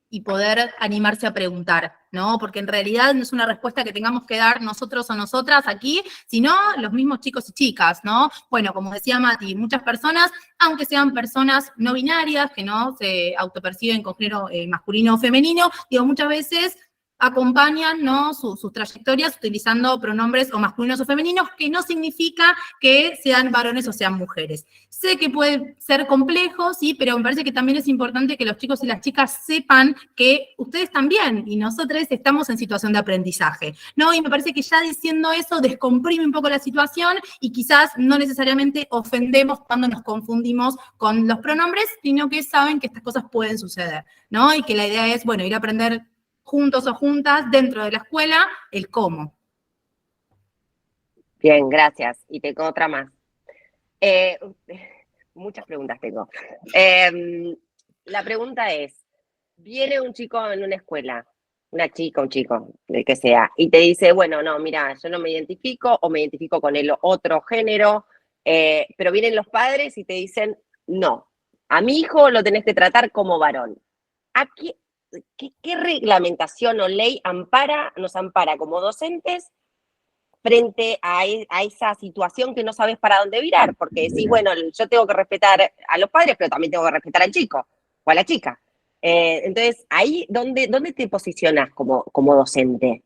y poder animarse a preguntar, ¿no? Porque en realidad no es una respuesta que tengamos que dar nosotros o nosotras aquí, sino los mismos chicos y chicas, ¿no? Bueno, como decía Mati, muchas personas, aunque sean personas no binarias, que no se autoperciben con género masculino o femenino, digo, muchas veces acompañan, ¿no?, sus trayectorias utilizando pronombres o masculinos o femeninos, que no significa que sean varones o sean mujeres. Sé que puede ser complejo, sí, pero me parece que también es importante que los chicos y las chicas sepan que ustedes también y nosotros estamos en situación de aprendizaje, ¿no? Y me parece que ya diciendo eso descomprime un poco la situación y quizás no necesariamente ofendemos cuando nos confundimos con los pronombres, sino que saben que estas cosas pueden suceder, ¿no? Y que la idea es, bueno, ir a aprender juntos o juntas dentro de la escuela, el cómo. Bien, gracias. Y tengo otra más. Muchas preguntas tengo. La pregunta es, viene un chico en una escuela una chica, un chico, el que sea, y te dice, bueno, no, mira, yo no me identifico o me identifico con el otro género, pero vienen los padres y te dicen, no, a mi hijo lo tenés que tratar como varón. ¿Qué reglamentación o ley nos ampara como docentes frente a esa situación que no sabes para dónde virar? Porque decís, bueno, yo tengo que respetar a los padres, pero también tengo que respetar al chico o a la chica. Entonces, ahí, ¿dónde te posicionas como docente?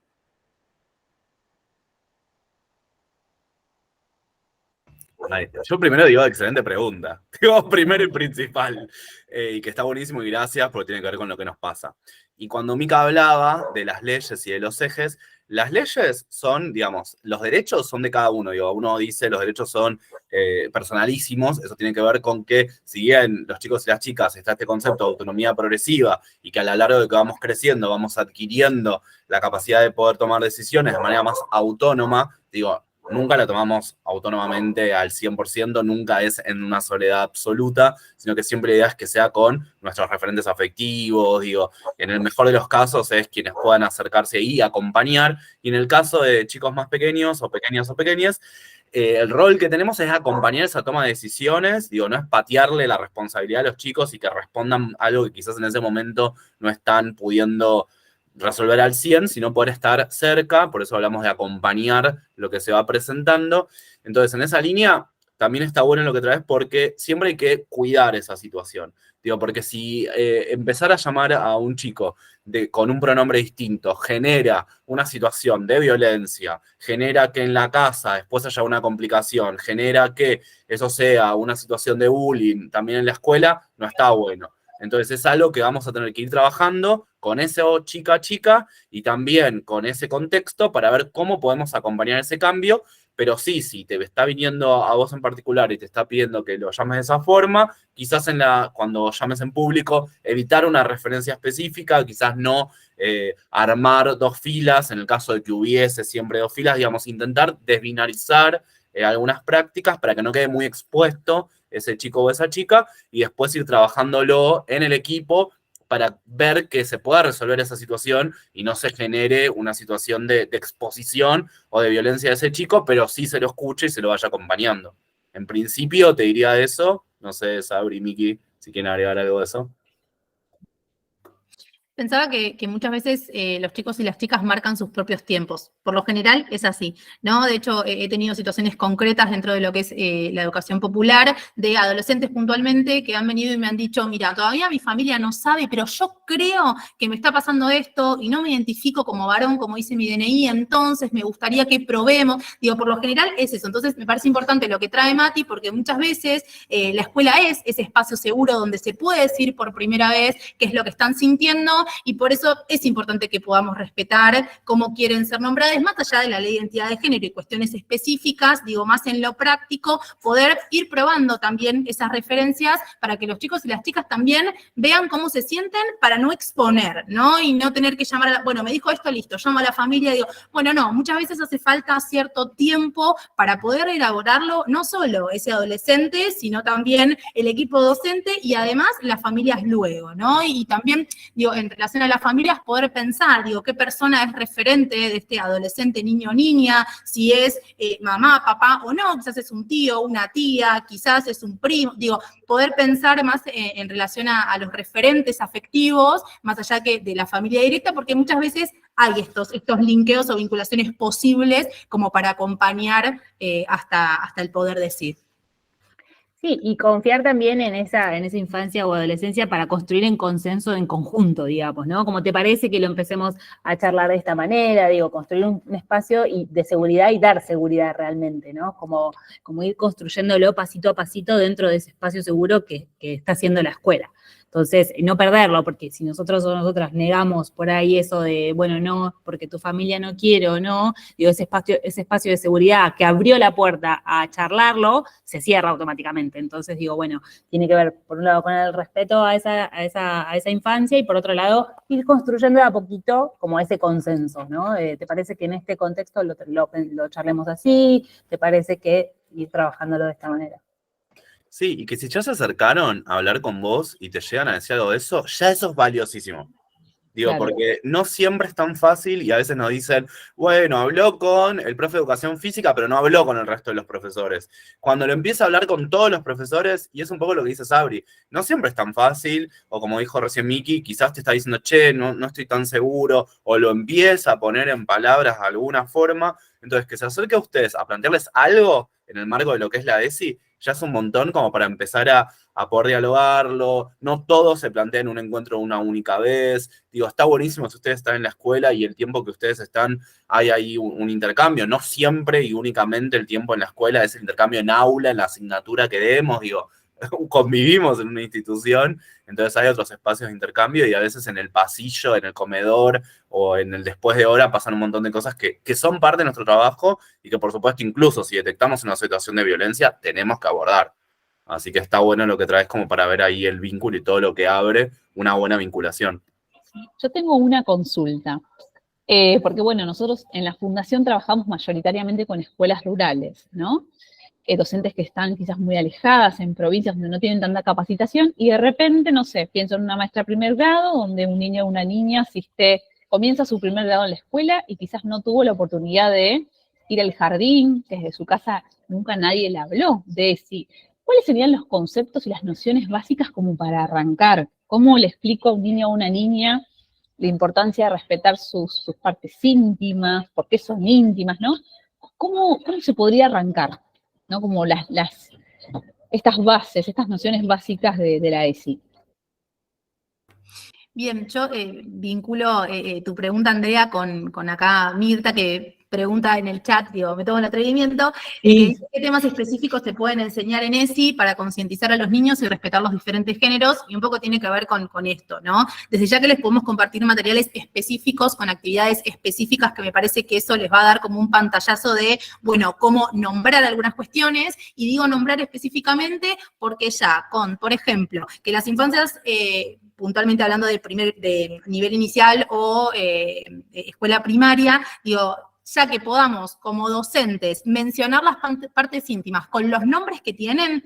Yo primero digo, excelente pregunta. Digo, primero y principal. Y que está buenísimo y gracias porque tiene que ver con lo que nos pasa. Y cuando Mica hablaba de las leyes y de los ejes, las leyes son, digamos, los derechos son de cada uno. Digo, uno dice los derechos son personalísimos. Eso tiene que ver con que, si bien los chicos y las chicas está este concepto de autonomía progresiva y que a lo largo de que vamos creciendo vamos adquiriendo la capacidad de poder tomar decisiones de manera más autónoma, digo, nunca la tomamos autónomamente al 100%, nunca es en una soledad absoluta, sino que siempre la idea es que sea con nuestros referentes afectivos, digo, en el mejor de los casos es quienes puedan acercarse ahí y acompañar, y en el caso de chicos más pequeños o pequeñas, el rol que tenemos es acompañar esa toma de decisiones, digo, no es patearle la responsabilidad a los chicos y que respondan algo que quizás en ese momento no están pudiendo resolver al 100, sino poder estar cerca, por eso hablamos de acompañar lo que se va presentando. Entonces, en esa línea, también está bueno lo que traes porque siempre hay que cuidar esa situación. Digo, porque si empezar a llamar a un chico con un pronombre distinto genera una situación de violencia, genera que en la casa después haya una complicación, genera que eso sea una situación de bullying también en la escuela, no está bueno. Entonces es algo que vamos a tener que ir trabajando con ese chica y también con ese contexto para ver cómo podemos acompañar ese cambio, pero sí, si te está viniendo a vos en particular y te está pidiendo que lo llames de esa forma, quizás cuando llames en público, evitar una referencia específica, quizás no armar dos filas, en el caso de que hubiese siempre dos filas, digamos, intentar desbinarizar algunas prácticas para que no quede muy expuesto ese chico o esa chica, y después ir trabajándolo en el equipo para ver que se pueda resolver esa situación y no se genere una situación de exposición o de violencia de ese chico, pero sí se lo escuche y se lo vaya acompañando. En principio te diría eso, no sé, Sabri, Miki, si quieren agregar algo de eso. Pensaba que muchas veces los chicos y las chicas marcan sus propios tiempos. Por lo general es así, ¿no? De hecho, he tenido situaciones concretas dentro de lo que es la educación popular, de adolescentes puntualmente que han venido y me han dicho, mira, todavía mi familia no sabe, pero yo creo que me está pasando esto y no me identifico como varón, como dice mi DNI, entonces me gustaría que probemos. Digo, por lo general es eso. Entonces, me parece importante lo que trae Mati, porque muchas veces la escuela es ese espacio seguro donde se puede decir por primera vez qué es lo que están sintiendo, y por eso es importante que podamos respetar cómo quieren ser nombradas, más allá de la ley de identidad de género y cuestiones específicas, digo, más en lo práctico, poder ir probando también esas referencias para que los chicos y las chicas también vean cómo se sienten para no exponer, ¿no? Y no tener que llamar bueno, me dijo esto, listo, llamo a la familia y digo, bueno, no, muchas veces hace falta cierto tiempo para poder elaborarlo, no solo ese adolescente, sino también el equipo docente y además las familias luego, ¿no? Y también, digo, en relación a las familias, poder pensar, digo, qué persona es referente de este adolescente, niño o niña, si es mamá, papá o no, quizás es un tío, una tía, quizás es un primo, digo, poder pensar más en relación a los referentes afectivos, más allá que de la familia directa, porque muchas veces hay estos linkeos o vinculaciones posibles como para acompañar hasta el poder decir. Sí, y confiar también en esa infancia o adolescencia para construir en consenso, en conjunto, digamos, ¿no? Como te parece que lo empecemos a charlar de esta manera, digo, construir un espacio de seguridad y dar seguridad realmente, ¿no? Como ir construyéndolo pasito a pasito dentro de ese espacio seguro que está haciendo la escuela. Entonces, no perderlo, porque si nosotros o nosotras negamos por ahí eso de, bueno, no, porque tu familia no quiere o no, digo, ese espacio de seguridad que abrió la puerta a charlarlo, se cierra automáticamente. Entonces, digo, bueno, tiene que ver, por un lado, con el respeto a esa infancia y, por otro lado, ir construyendo de a poquito como ese consenso, ¿no? ¿Te parece que en este contexto lo charlemos así? ¿Te parece que ir trabajándolo de esta manera? Sí, y que si ya se acercaron a hablar con vos y te llegan a decir algo de eso, ya eso es valiosísimo. Digo, Claro. porque no siempre es tan fácil y a veces nos dicen, bueno, habló con el profe de educación física, pero no habló con el resto de los profesores. Cuando lo empieza a hablar con todos los profesores, y es un poco lo que dice Sabri, no siempre es tan fácil, o como dijo recién Miki, quizás te está diciendo, che, no estoy tan seguro, o lo empieza a poner en palabras de alguna forma. Entonces, que se acerque a ustedes a plantearles algo en el marco de lo que es la ESI, ya es un montón como para empezar a poder dialogarlo. No todo se plantea en un encuentro una única vez. Digo, está buenísimo si ustedes están en la escuela y el tiempo que ustedes están, hay ahí un intercambio. No siempre y únicamente el tiempo en la escuela es el intercambio en aula, en la asignatura que demos. Digo, convivimos en una institución, entonces hay otros espacios de intercambio y a veces en el pasillo, en el comedor o en el después de hora pasan un montón de cosas que son parte de nuestro trabajo y que por supuesto incluso si detectamos una situación de violencia tenemos que abordar. Así que está bueno lo que traes como para ver ahí el vínculo y todo lo que abre una buena vinculación. Yo tengo una consulta, porque bueno, nosotros en la fundación trabajamos mayoritariamente con escuelas rurales, ¿no? Docentes que están quizás muy alejadas en provincias donde no tienen tanta capacitación y de repente, no sé, pienso en una maestra de primer grado donde un niño o una niña comienza su primer grado en la escuela y quizás no tuvo la oportunidad de ir al jardín, que desde su casa nunca nadie le habló de sí. ¿Cuáles serían los conceptos y las nociones básicas como para arrancar? ¿Cómo le explico a un niño o a una niña la importancia de respetar sus partes íntimas, por qué son íntimas, ¿no? ¿Cómo se podría arrancar? ¿No? Como estas bases, estas nociones básicas de la ESI. Bien, yo vinculo tu pregunta, Andrea, con acá Mirta, que pregunta en el chat, digo, me tomo el atrevimiento, que dice, ¿qué temas específicos se pueden enseñar en ESI para concientizar a los niños y respetar los diferentes géneros? Y un poco tiene que ver con esto, ¿no? Desde ya que les podemos compartir materiales específicos con actividades específicas que me parece que eso les va a dar como un pantallazo de, bueno, cómo nombrar algunas cuestiones, y digo nombrar específicamente porque ya con, por ejemplo, que las infancias... puntualmente hablando de nivel inicial o escuela primaria, digo, ya que podamos como docentes mencionar las partes íntimas con los nombres que tienen,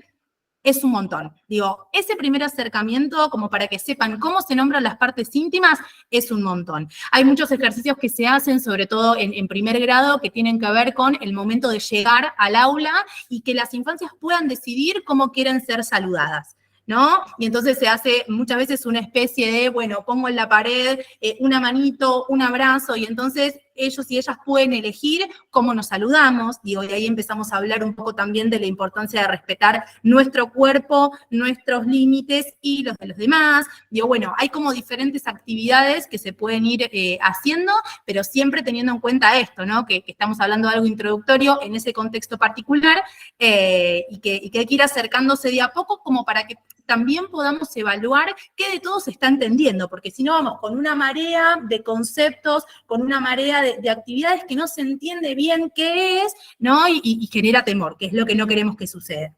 es un montón. Digo, ese primer acercamiento, como para que sepan cómo se nombran las partes íntimas, es un montón. Hay muchos ejercicios que se hacen, sobre todo en primer grado, que tienen que ver con el momento de llegar al aula y que las infancias puedan decidir cómo quieren ser saludadas, ¿no? Y entonces se hace muchas veces una especie de, bueno, pongo en la pared una manito, un abrazo, y entonces ellos y ellas pueden elegir cómo nos saludamos, digo, y ahí empezamos a hablar un poco también de la importancia de respetar nuestro cuerpo, nuestros límites y los de los demás. Digo, bueno, hay como diferentes actividades que se pueden ir haciendo, pero siempre teniendo en cuenta esto, ¿no? Que estamos hablando de algo introductorio en ese contexto particular y que hay que ir acercándose de a poco como para que también podamos evaluar qué de todo se está entendiendo, porque si no vamos con una marea de conceptos, con una marea de actividades que no se entiende bien qué es, ¿no? Y genera temor, que es lo que no queremos que suceda.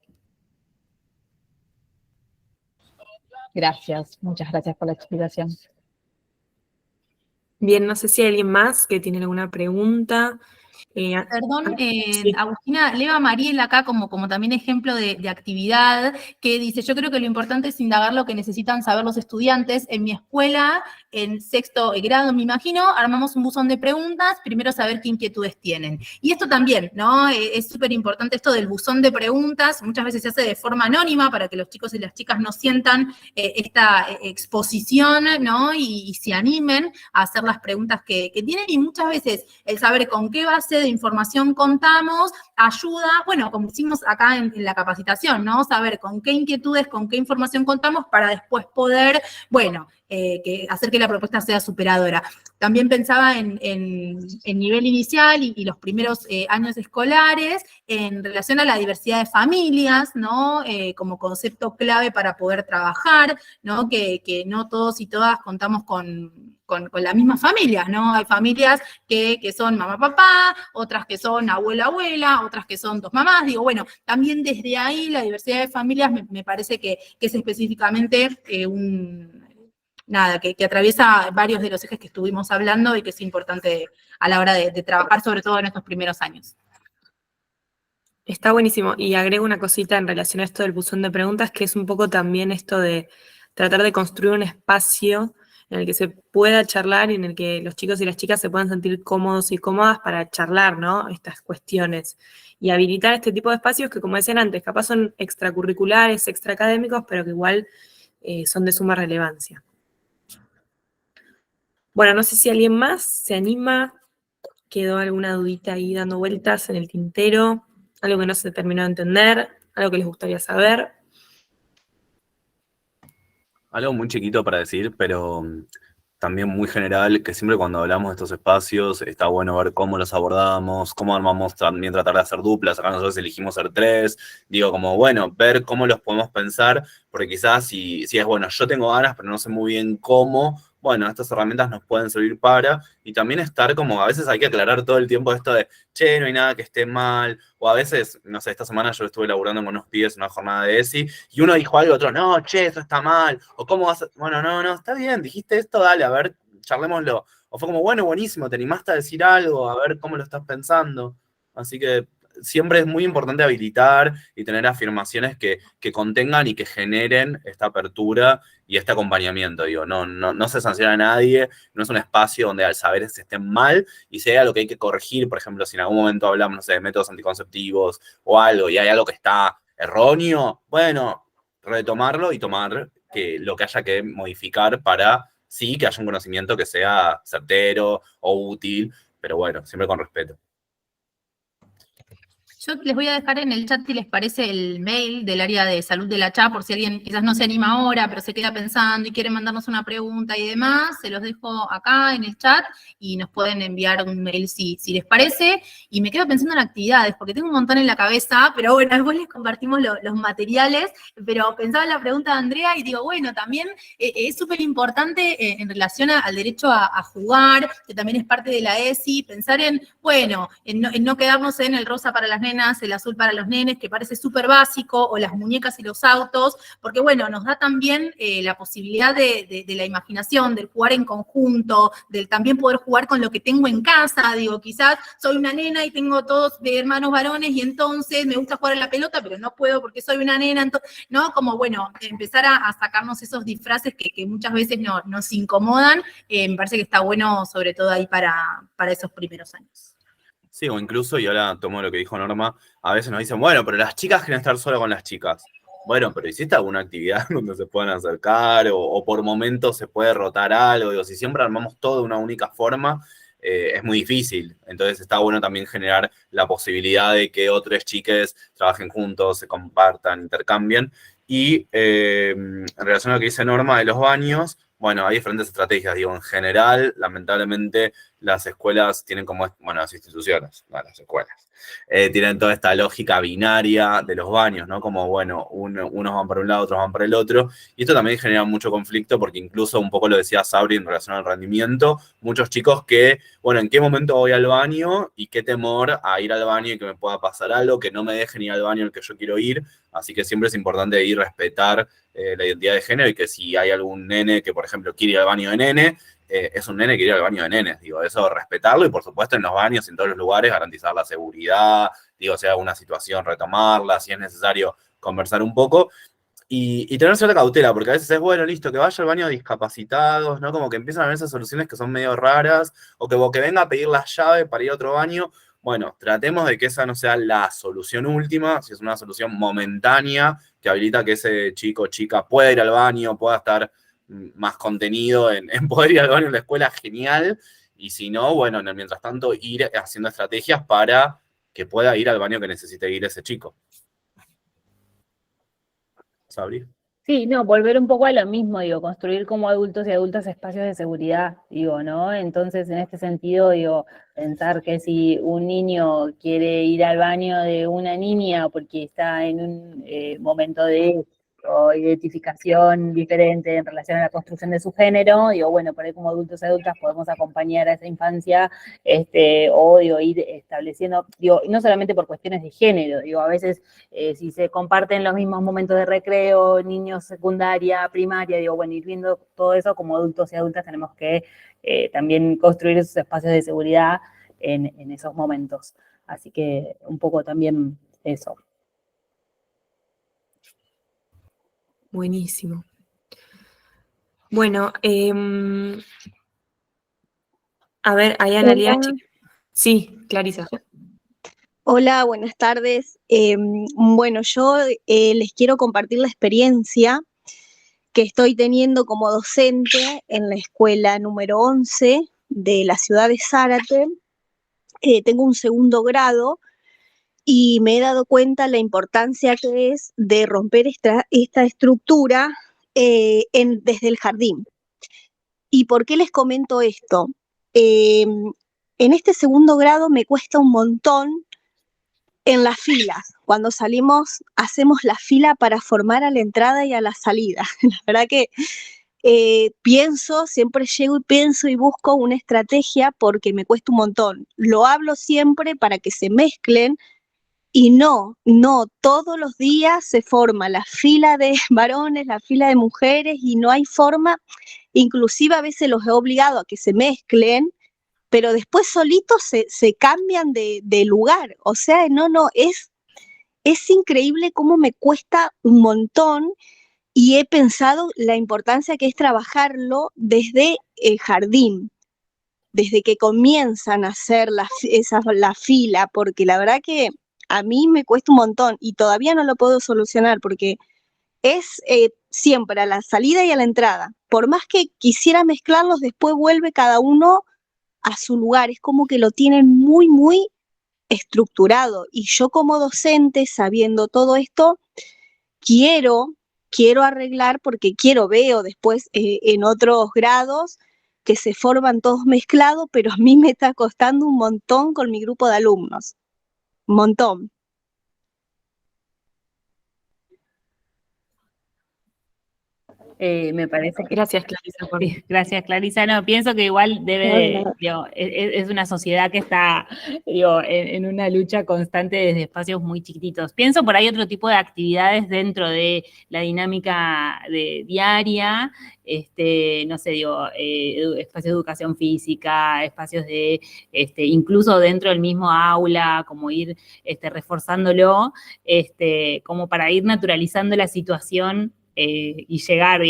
Gracias, muchas gracias por la explicación. Bien, no sé si hay alguien más que tiene alguna pregunta. Perdón, sí. Agustina, leo a Mariela acá como también ejemplo de actividad, que dice, yo creo que lo importante es indagar lo que necesitan saber los estudiantes. En mi escuela, en sexto grado, me imagino, armamos un buzón de preguntas, primero saber qué inquietudes tienen. Y esto también, ¿no? Es súper importante esto del buzón de preguntas, muchas veces se hace de forma anónima para que los chicos y las chicas no sientan esta exposición, ¿no? Y se animen a hacer las preguntas que tienen, y muchas veces el saber con qué base de información contamos ayuda, bueno, como hicimos acá en la capacitación, ¿no? Saber con qué inquietudes, con qué información contamos para después poder, bueno, hacer que la propuesta sea superadora. También pensaba en nivel inicial y los primeros años escolares en relación a la diversidad de familias, ¿no? Como concepto clave para poder trabajar, ¿no? Que no todos y todas contamos con las mismas familias, ¿no? Hay familias que son mamá-papá, otras que son abuela-abuela, otras que son dos mamás. Digo, bueno, también desde ahí la diversidad de familias me parece que es específicamente que atraviesa varios de los ejes que estuvimos hablando y que es importante a la hora de trabajar, sobre todo en estos primeros años. Está buenísimo. Y agrego una cosita en relación a esto del buzón de preguntas, que es un poco también esto de tratar de construir un espacio en el que se pueda charlar y en el que los chicos y las chicas se puedan sentir cómodos y cómodas para charlar, ¿no? Estas cuestiones. Y habilitar este tipo de espacios que, como decían antes, capaz son extracurriculares, extraacadémicos, pero que igual son de suma relevancia. Bueno, no sé si alguien más se anima, quedó alguna dudita ahí dando vueltas en el tintero, algo que no se terminó de entender, algo que les gustaría saber. Algo muy chiquito para decir, pero también muy general, que siempre cuando hablamos de estos espacios está bueno ver cómo los abordamos, cómo armamos también tratar de hacer duplas. Acá nosotros elegimos ser 3, digo como bueno, ver cómo los podemos pensar, porque quizás si es bueno, yo tengo ganas pero no sé muy bien cómo, bueno, estas herramientas nos pueden servir para, y también estar como, a veces hay que aclarar todo el tiempo esto de, che, no hay nada que esté mal, o a veces, no sé, esta semana yo estuve laburando con unos pibes en una jornada de ESI, y uno dijo algo, otro, no, che, eso está mal, o cómo vas a, bueno, no, está bien, dijiste esto, dale, a ver, charlémoslo. O fue como, bueno, buenísimo, te animaste a decir algo, a ver cómo lo estás pensando. Así que siempre es muy importante habilitar y tener afirmaciones que contengan y que generen esta apertura y este acompañamiento. Digo, no se sanciona a nadie, no es un espacio donde al saberes estén mal y sea lo que hay que corregir. Por ejemplo, si en algún momento hablamos, no sé, de métodos anticonceptivos o algo y hay algo que está erróneo, bueno, retomarlo y tomar lo que haya que modificar para sí que haya un conocimiento que sea certero o útil, pero bueno, siempre con respeto. Yo les voy a dejar en el chat si les parece el mail del área de salud de la CHA, por si alguien quizás no se anima ahora, pero se queda pensando y quiere mandarnos una pregunta y demás, se los dejo acá en el chat y nos pueden enviar un mail si les parece. Y me quedo pensando en actividades, porque tengo un montón en la cabeza, pero bueno, después les compartimos los materiales, pero pensaba en la pregunta de Andrea y digo, bueno, también es súper importante en relación al derecho a jugar, que también es parte de la ESI, pensar en, bueno, en no quedarnos en el rosa para las nenas, el azul para los nenes, que parece súper básico, o las muñecas y los autos, porque bueno, nos da también la posibilidad de la imaginación, del jugar en conjunto, del también poder jugar con lo que tengo en casa. Digo, quizás soy una nena y tengo todos hermanos varones y entonces me gusta jugar a la pelota, pero no puedo porque soy una nena, ¿no? Como bueno, empezar a sacarnos esos disfraces que muchas veces nos incomodan, me parece que está bueno sobre todo ahí para esos primeros años. Sí, o incluso, y ahora tomo lo que dijo Norma, a veces nos dicen, bueno, pero las chicas quieren estar solo con las chicas. Bueno, pero ¿hiciste alguna actividad donde se puedan acercar o por momentos se puede rotar algo? Digo, si siempre armamos todo de una única forma, es muy difícil. Entonces está bueno también generar la posibilidad de que otras chicas trabajen juntos, se compartan, intercambien. Y en relación a lo que dice Norma de los baños, bueno, hay diferentes estrategias. Digo, en general, lamentablemente, las escuelas tienen como, bueno, las instituciones, no las escuelas, tienen toda esta lógica binaria de los baños, ¿no? Como, bueno, unos van para un lado, otros van para el otro. Y esto también genera mucho conflicto porque incluso un poco lo decía Sabri en relación al rendimiento, muchos chicos que, bueno, ¿en qué momento voy al baño? Y qué temor a ir al baño y que me pueda pasar algo, que no me dejen ir al baño al que yo quiero ir. Así que siempre es importante ir a respetar la identidad de género y que si hay algún nene que, por ejemplo, quiere ir al baño de nene, es un nene que quiere ir al baño de nenes. Digo, eso respetarlo y, por supuesto, en los baños, en todos los lugares, garantizar la seguridad. Digo, si hay alguna situación, retomarla, si es necesario, conversar un poco. Y tener cierta cautela, porque a veces es, bueno, listo, que vaya al baño de discapacitados, ¿no? Como que empiezan a ver esas soluciones que son medio raras, o que venga a pedir la llave para ir a otro baño. Bueno, tratemos de que esa no sea la solución última, si es una solución momentánea que habilita que ese chico o chica pueda ir al baño, pueda estar más contenido en poder ir al baño en la escuela, genial. Y si no, bueno, mientras tanto, ir haciendo estrategias para que pueda ir al baño que necesite ir ese chico. ¿Sabri? Sí, no, volver un poco a lo mismo, digo, construir como adultos y adultas espacios de seguridad, digo, ¿no? Entonces, en este sentido, digo, pensar que si un niño quiere ir al baño de una niña porque está en un momento de identificación diferente en relación a la construcción de su género, digo, bueno, por ahí como adultos y adultas podemos acompañar a esa infancia, o digo, ir estableciendo, digo, no solamente por cuestiones de género, digo, a veces si se comparten los mismos momentos de recreo, niños secundaria, primaria, digo, bueno, ir viendo todo eso como adultos y adultas tenemos que también construir esos espacios de seguridad en esos momentos. Así que un poco también eso. Buenísimo. Bueno, a ver, ahí Analia. Hola. Sí, Clarisa. Hola, buenas tardes. Bueno, yo les quiero compartir la experiencia que estoy teniendo como docente en la escuela número 11 de la ciudad de Zárate. Tengo un segundo grado y me he dado cuenta la importancia que es de romper esta estructura desde el jardín. ¿Y por qué les comento esto? En este segundo grado me cuesta un montón en las filas. Cuando salimos, hacemos la fila para formar a la entrada y a la salida. La verdad que siempre llego y pienso y busco una estrategia porque me cuesta un montón. Lo hablo siempre para que se mezclen y no, todos los días se forma la fila de varones, la fila de mujeres y no hay forma, inclusive a veces los he obligado a que se mezclen, pero después solitos se cambian de lugar. O sea, es increíble cómo me cuesta un montón y he pensado la importancia que es trabajarlo desde el jardín, desde que comienzan a hacer la fila, porque la verdad que a mí me cuesta un montón y todavía no lo puedo solucionar porque es siempre a la salida y a la entrada. Por más que quisiera mezclarlos, después vuelve cada uno a su lugar. Es como que lo tienen muy, muy estructurado. Y yo como docente, sabiendo todo esto, quiero arreglar porque veo después en otros grados que se forman todos mezclados, pero a mí me está costando un montón con mi grupo de alumnos. Un montón. Me parece que... Gracias, Clarisa. Gracias, Clarisa. No, pienso que igual es una sociedad que está en una lucha constante desde espacios muy chiquititos. Pienso por ahí otro tipo de actividades dentro de la dinámica diaria, no sé, espacios de educación física, espacios de, incluso dentro del mismo aula, como ir reforzándolo, como para ir naturalizando la situación y llegar,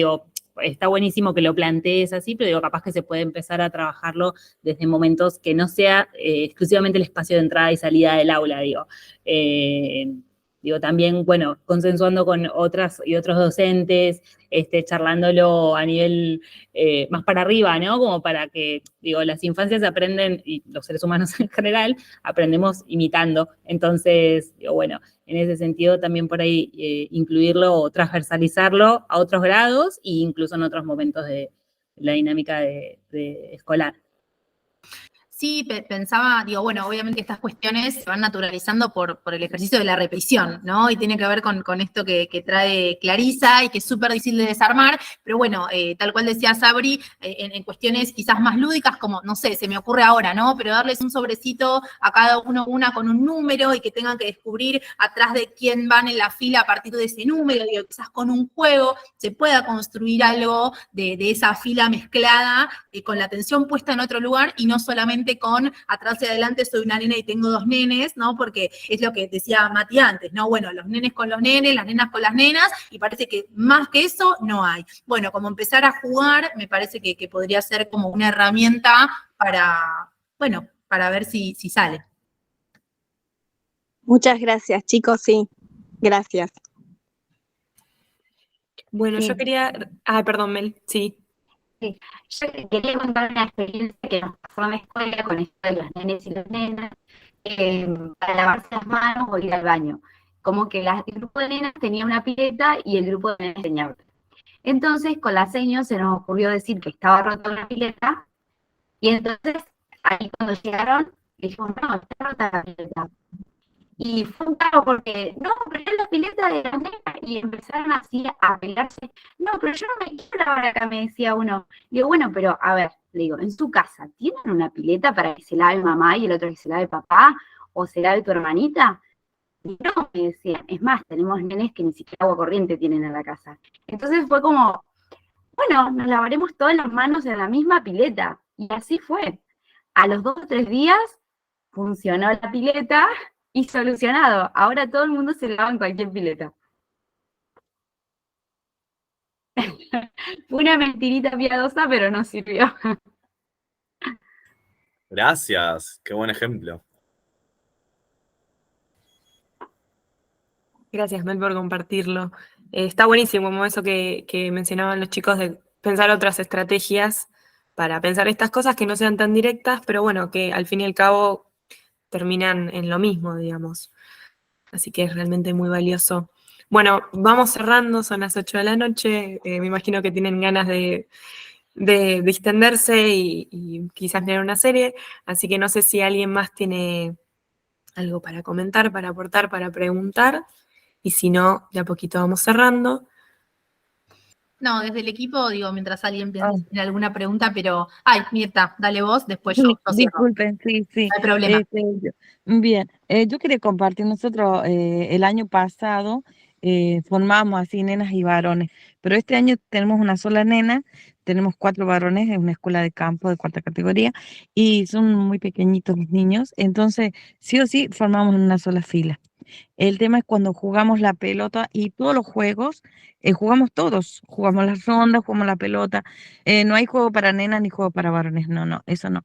está buenísimo que lo plantees así, pero capaz que se puede empezar a trabajarlo desde momentos que no sea exclusivamente el espacio de entrada y salida del aula, también, bueno, consensuando con otras y otros docentes, charlándolo a nivel más para arriba, ¿no? Como para que, las infancias aprenden, y los seres humanos en general, aprendemos imitando. Entonces, bueno, en ese sentido también por ahí incluirlo o transversalizarlo a otros grados e incluso en otros momentos de la dinámica de escolar. Sí, pensaba, bueno, obviamente estas cuestiones se van naturalizando por el ejercicio de la repetición, ¿no? Y tiene que ver con esto que trae Clarisa y que es súper difícil de desarmar, pero bueno, tal cual decía Sabri, en cuestiones quizás más lúdicas, como, no sé, se me ocurre ahora, ¿no? Pero darles un sobrecito a cada uno, una con un número y que tengan que descubrir atrás de quién van en la fila a partir de ese número, quizás con un juego se pueda construir algo de esa fila mezclada, con la atención puesta en otro lugar y no solamente con atrás y adelante soy una nena y tengo dos nenes, ¿no? Porque es lo que decía Mati antes, ¿no? Bueno, los nenes con los nenes, las nenas con las nenas, y parece que más que eso no hay. Bueno, como empezar a jugar, me parece que podría ser como una herramienta para ver si sale. Muchas gracias, chicos, sí. Gracias. Bueno, yo quería... perdón, Mel, sí. Sí, yo quería contar una experiencia que nos pasó en la escuela con esto de los nenes y las nenas, para lavarse las manos o ir al baño. Como que el grupo de nenas tenía una pileta y el grupo de nenas tenía otra. Entonces, con la seño se nos ocurrió decir que estaba rota la pileta, y entonces, ahí cuando llegaron, dijimos, no, está rota la pileta. Y fue un cago porque, no, pero es la pileta de la nena, y empezaron así a pelearse. No, pero yo no me quiero lavar acá, me decía uno. Digo, bueno, pero a ver, le digo, en su casa, ¿tienen una pileta para que se lave mamá y el otro que se lave papá? ¿O se lave tu hermanita? Y no, me decían, es más, tenemos nenes que ni siquiera agua corriente tienen en la casa. Entonces fue como, bueno, nos lavaremos todas las manos en la misma pileta. Y así fue. A los 2 o 3 días funcionó la pileta. Y solucionado. Ahora todo el mundo se lava en cualquier pileta. Fue una mentirita piadosa, pero no sirvió. Gracias, qué buen ejemplo. Gracias, Mel, por compartirlo. Está buenísimo como eso que mencionaban los chicos de pensar otras estrategias para pensar estas cosas que no sean tan directas, pero bueno, que al fin y al cabo terminan en lo mismo, digamos. Así que es realmente muy valioso. Bueno, vamos cerrando, son las 8 de la noche, me imagino que tienen ganas de distenderse y quizás mirar una serie, así que no sé si alguien más tiene algo para comentar, para aportar, para preguntar, y si no, de a poquito vamos cerrando. No, desde el equipo, digo, mientras alguien piensa en alguna pregunta, pero, ay, Mirta, dale vos, después yo cierro. Disculpen, sí, sí. No hay problema. Bien, yo quería compartir, nosotros el año pasado formamos así nenas y varones, pero este año tenemos una sola nena, tenemos 4 varones en una escuela de campo de 4ª categoría y son muy pequeñitos los niños, entonces sí o sí formamos en una sola fila. El tema es cuando jugamos la pelota y todos los juegos, jugamos todos, jugamos las rondas, jugamos la pelota, no hay juego para nenas ni juego para varones, no, no, eso no.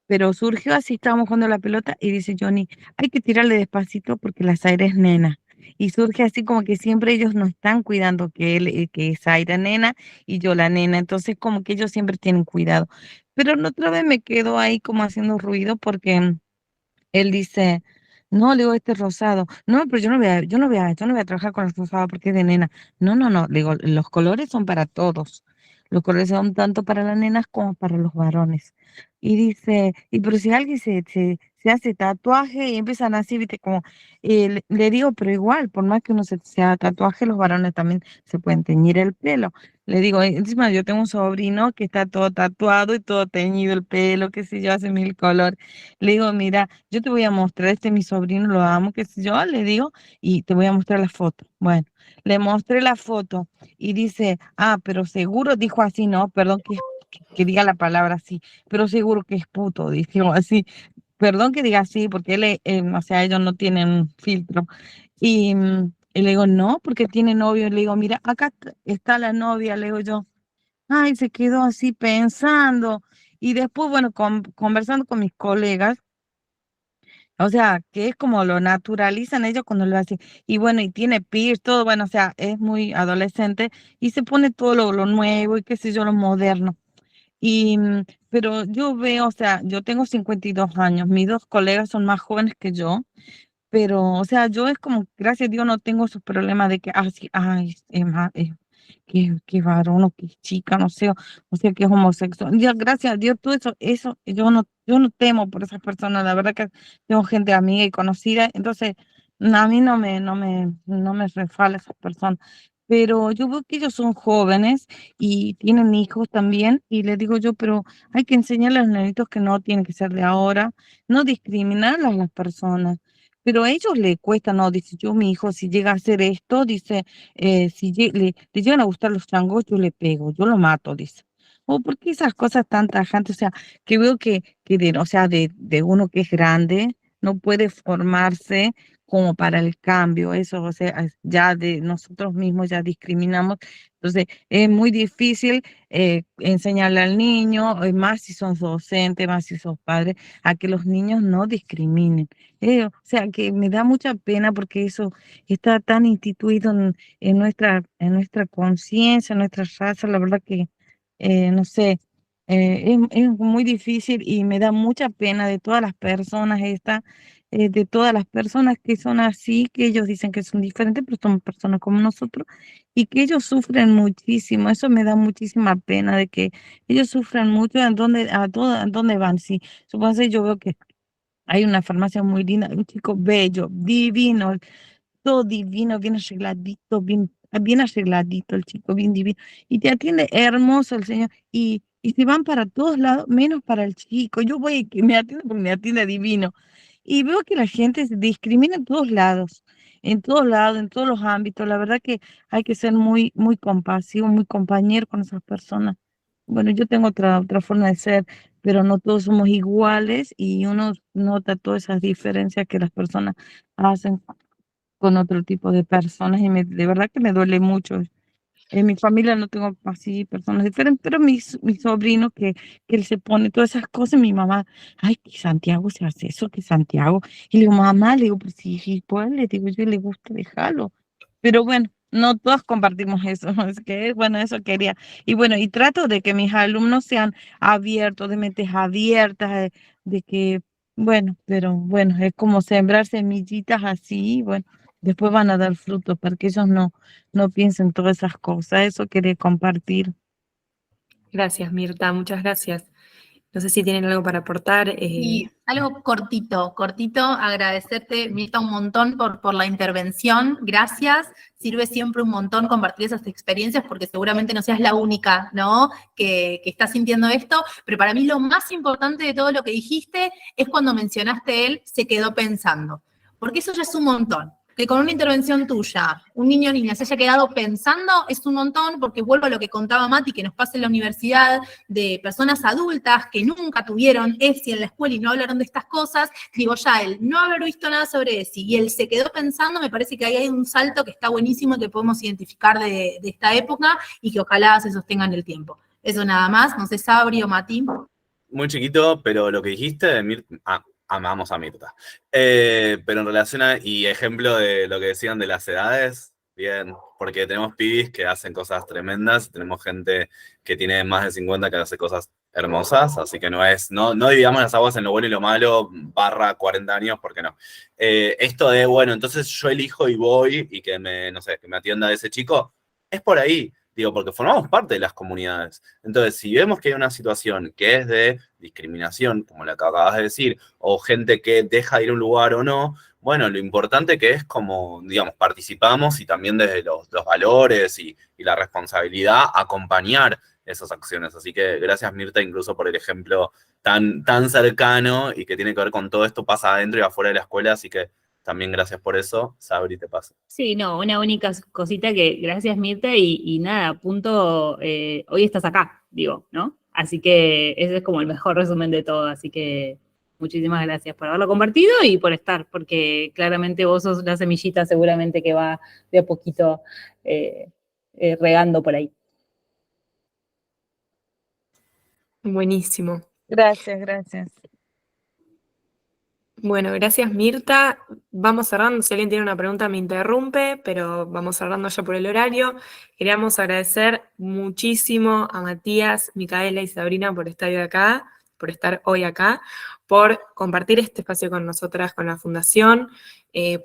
Pero surgió así, estábamos jugando la pelota y dice Johnny, hay que tirarle despacito porque la Zaira es nena. Y surge así como que siempre ellos nos están cuidando que Zaira es nena y yo la nena, entonces como que ellos siempre tienen cuidado. Pero la otra vez me quedo ahí como haciendo ruido porque él dice, no, le digo, este es rosado. No, pero yo no voy a trabajar con el rosado porque es de nena. No, no, no, le digo, los colores son para todos. Los colores son tanto para las nenas como para los varones. Y dice, y pero si alguien se hace tatuaje y empiezan así, viste, como, le digo, pero igual, por más que uno se haga tatuaje, los varones también se pueden teñir el pelo. Le digo, encima yo tengo un sobrino que está todo tatuado y todo teñido el pelo, qué sé yo, hace 1000 colores. Le digo, mira, yo te voy a mostrar, este es mi sobrino, lo amo, qué sé yo, le digo, y te voy a mostrar la foto. Bueno, le mostré la foto y dice, pero seguro, dijo así, no, perdón que diga la palabra así, pero seguro que es puto, dijo así. Perdón que diga así, porque o sea, ellos no tienen filtro. Y le digo, no, porque tiene novio. Le digo, mira, acá está la novia, le digo yo. Ay, se quedó así pensando. Y después, bueno, conversando con mis colegas, o sea, que es como lo naturalizan ellos cuando lo hacen. Y bueno, y tiene piercing, todo, bueno, o sea, es muy adolescente y se pone todo lo nuevo y qué sé yo, lo moderno. Pero yo veo, o sea, yo tengo 52 años, mis 2 colegas son más jóvenes que yo, pero, o sea, yo es como, gracias a Dios, no tengo esos problemas de que, sí, ay, que varón o que es chica, no sé, o sea, que es homosexual. Ya, gracias a Dios, todo eso, yo no temo por esas personas, la verdad que tengo gente amiga y conocida, entonces, a mí no me refala esas personas. Pero yo veo que ellos son jóvenes y tienen hijos también, y les digo yo, pero hay que enseñarles a los nenitos que no tienen que ser de ahora, no discriminar a las personas. Pero a ellos le cuesta, no, dice yo, mi hijo, si llega a hacer esto, dice, si le llegan a gustar los changos, yo le pego, yo lo mato, dice. O porque esas cosas tan tajantes, o sea, que veo o sea, de uno que es grande, no puede formarse como para el cambio, eso, o sea, ya de nosotros mismos ya discriminamos, entonces es muy difícil enseñarle al niño, más si son docentes, más si son padres, a que los niños no discriminen. O sea, que me da mucha pena porque eso está tan instituido en nuestra conciencia, en nuestra raza, la verdad que, no sé, es muy difícil y me da mucha pena de todas las personas de todas las personas que son así, que ellos dicen que son diferentes, pero son personas como nosotros y que ellos sufren muchísimo. Eso me da muchísima pena de que ellos sufran mucho a dónde van. Sí, supongo yo veo que hay una farmacia muy linda, un chico bello, divino, todo divino, bien arregladito, bien arregladito el chico, bien divino. Y te atiende hermoso el señor. Y se van para todos lados, menos para el chico. Yo voy y que me atiende porque me atiende divino. Y veo que la gente se discrimina en todos lados, en todos los ámbitos. La verdad que hay que ser muy, muy compasivo, muy compañero con esas personas. Bueno, yo tengo otra forma de ser, pero no todos somos iguales y uno nota todas esas diferencias que las personas hacen con otro tipo de personas y de verdad que me duele mucho. En mi familia no tengo así personas diferentes, pero mi sobrino que él se pone todas esas cosas, mi mamá, ay, que Santiago se hace eso, que Santiago. Y le digo, mamá, le digo, pues si pues, le digo, yo le gusta dejarlo. Pero bueno, no todas compartimos eso, es que, bueno, eso quería. Y bueno, y trato de que mis alumnos sean abiertos, de mentes abiertas, de que, bueno, pero bueno, es como sembrar semillitas así, bueno, después van a dar frutos, para que ellos no piensen todas esas cosas. Eso quería compartir. Gracias, Mirta, muchas gracias. No sé si tienen algo para aportar. Y algo cortito, agradecerte, Mirta, un montón por la intervención, gracias. Sirve siempre un montón compartir esas experiencias porque seguramente no seas la única, ¿no? Que está sintiendo esto, pero para mí lo más importante de todo lo que dijiste es cuando mencionaste él se quedó pensando, porque eso ya es un montón. Que con una intervención tuya, un niño o niña se haya quedado pensando, es un montón, porque vuelvo a lo que contaba Mati, que nos pasa en la universidad, de personas adultas que nunca tuvieron ESI en la escuela y no hablaron de estas cosas. Digo, ya él no haber visto nada sobre ESI y él se quedó pensando, me parece que ahí hay un salto que está buenísimo y que podemos identificar de esta época y que ojalá se sostenga en el tiempo. Eso nada más, no sé, Sabri o Mati. Muy chiquito, pero lo que dijiste, amamos a Mirta. Pero en relación y ejemplo de lo que decían de las edades, bien, porque tenemos pibis que hacen cosas tremendas, tenemos gente que tiene más de 50 que hace cosas hermosas, así que no dividamos las aguas en lo bueno y lo malo, /40 años, porque no. Esto de, bueno, entonces yo elijo y voy y que no sé, que me atienda ese chico, es por ahí. Digo, porque formamos parte de las comunidades. Entonces, si vemos que hay una situación que es de discriminación, como la que acabas de decir, o gente que deja de ir a un lugar o no, bueno, lo importante que es como, digamos, participamos y también desde los valores y la responsabilidad acompañar esas acciones. Así que gracias, Mirta, incluso por el ejemplo tan cercano y que tiene que ver con todo esto, pasa adentro y afuera de la escuela, así que también gracias por eso. Sabri, te paso. Sí, no, una única cosita que gracias Mirta y nada, punto, hoy estás acá, digo, ¿no? Así que ese es como el mejor resumen de todo, así que muchísimas gracias por haberlo compartido y por estar, porque claramente vos sos la semillita seguramente que va de a poquito regando por ahí. Buenísimo. Gracias. Bueno, gracias Mirta. Vamos cerrando, si alguien tiene una pregunta me interrumpe, pero vamos cerrando ya por el horario. Queríamos agradecer muchísimo a Matías, Micaela y Sabrina por estar hoy acá, por compartir este espacio con nosotras, con la Fundación,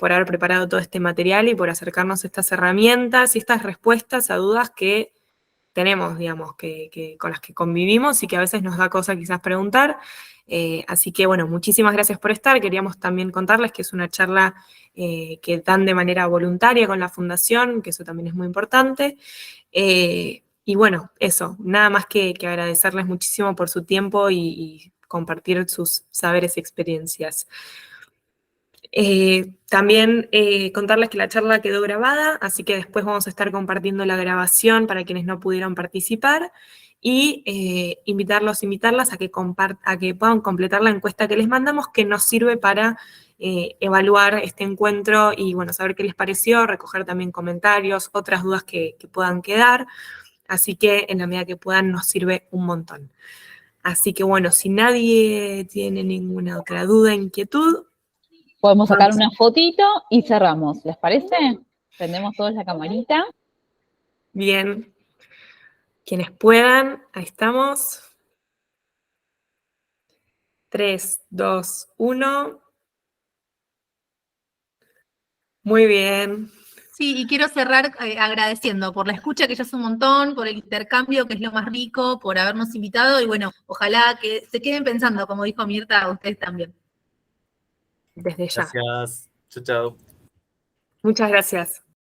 por haber preparado todo este material y por acercarnos a estas herramientas y estas respuestas a dudas que tenemos, digamos, que con las que convivimos y que a veces nos da cosa quizás preguntar. Así que, bueno, muchísimas gracias por estar. Queríamos también contarles que es una charla que dan de manera voluntaria con la Fundación, que eso también es muy importante. Y bueno, eso, nada más que agradecerles muchísimo por su tiempo y compartir sus saberes y experiencias. También contarles que la charla quedó grabada, así que después vamos a estar compartiendo la grabación para quienes no pudieron participar y invitarlas a que puedan completar la encuesta que les mandamos, que nos sirve para evaluar este encuentro y bueno, saber qué les pareció, recoger también comentarios, otras dudas que puedan quedar, así que en la medida que puedan nos sirve un montón. Así que bueno, si nadie tiene ninguna otra duda, inquietud, podemos sacar una fotito y cerramos, ¿les parece? Prendemos todos la camarita. Bien. Quienes puedan, ahí estamos. 3, 2, 1. Muy bien. Sí, y quiero cerrar agradeciendo por la escucha, que ya es un montón, por el intercambio, que es lo más rico, por habernos invitado, y bueno, ojalá que se queden pensando, como dijo Mirta, ustedes también. Desde ya. Gracias. Chao. Muchas gracias.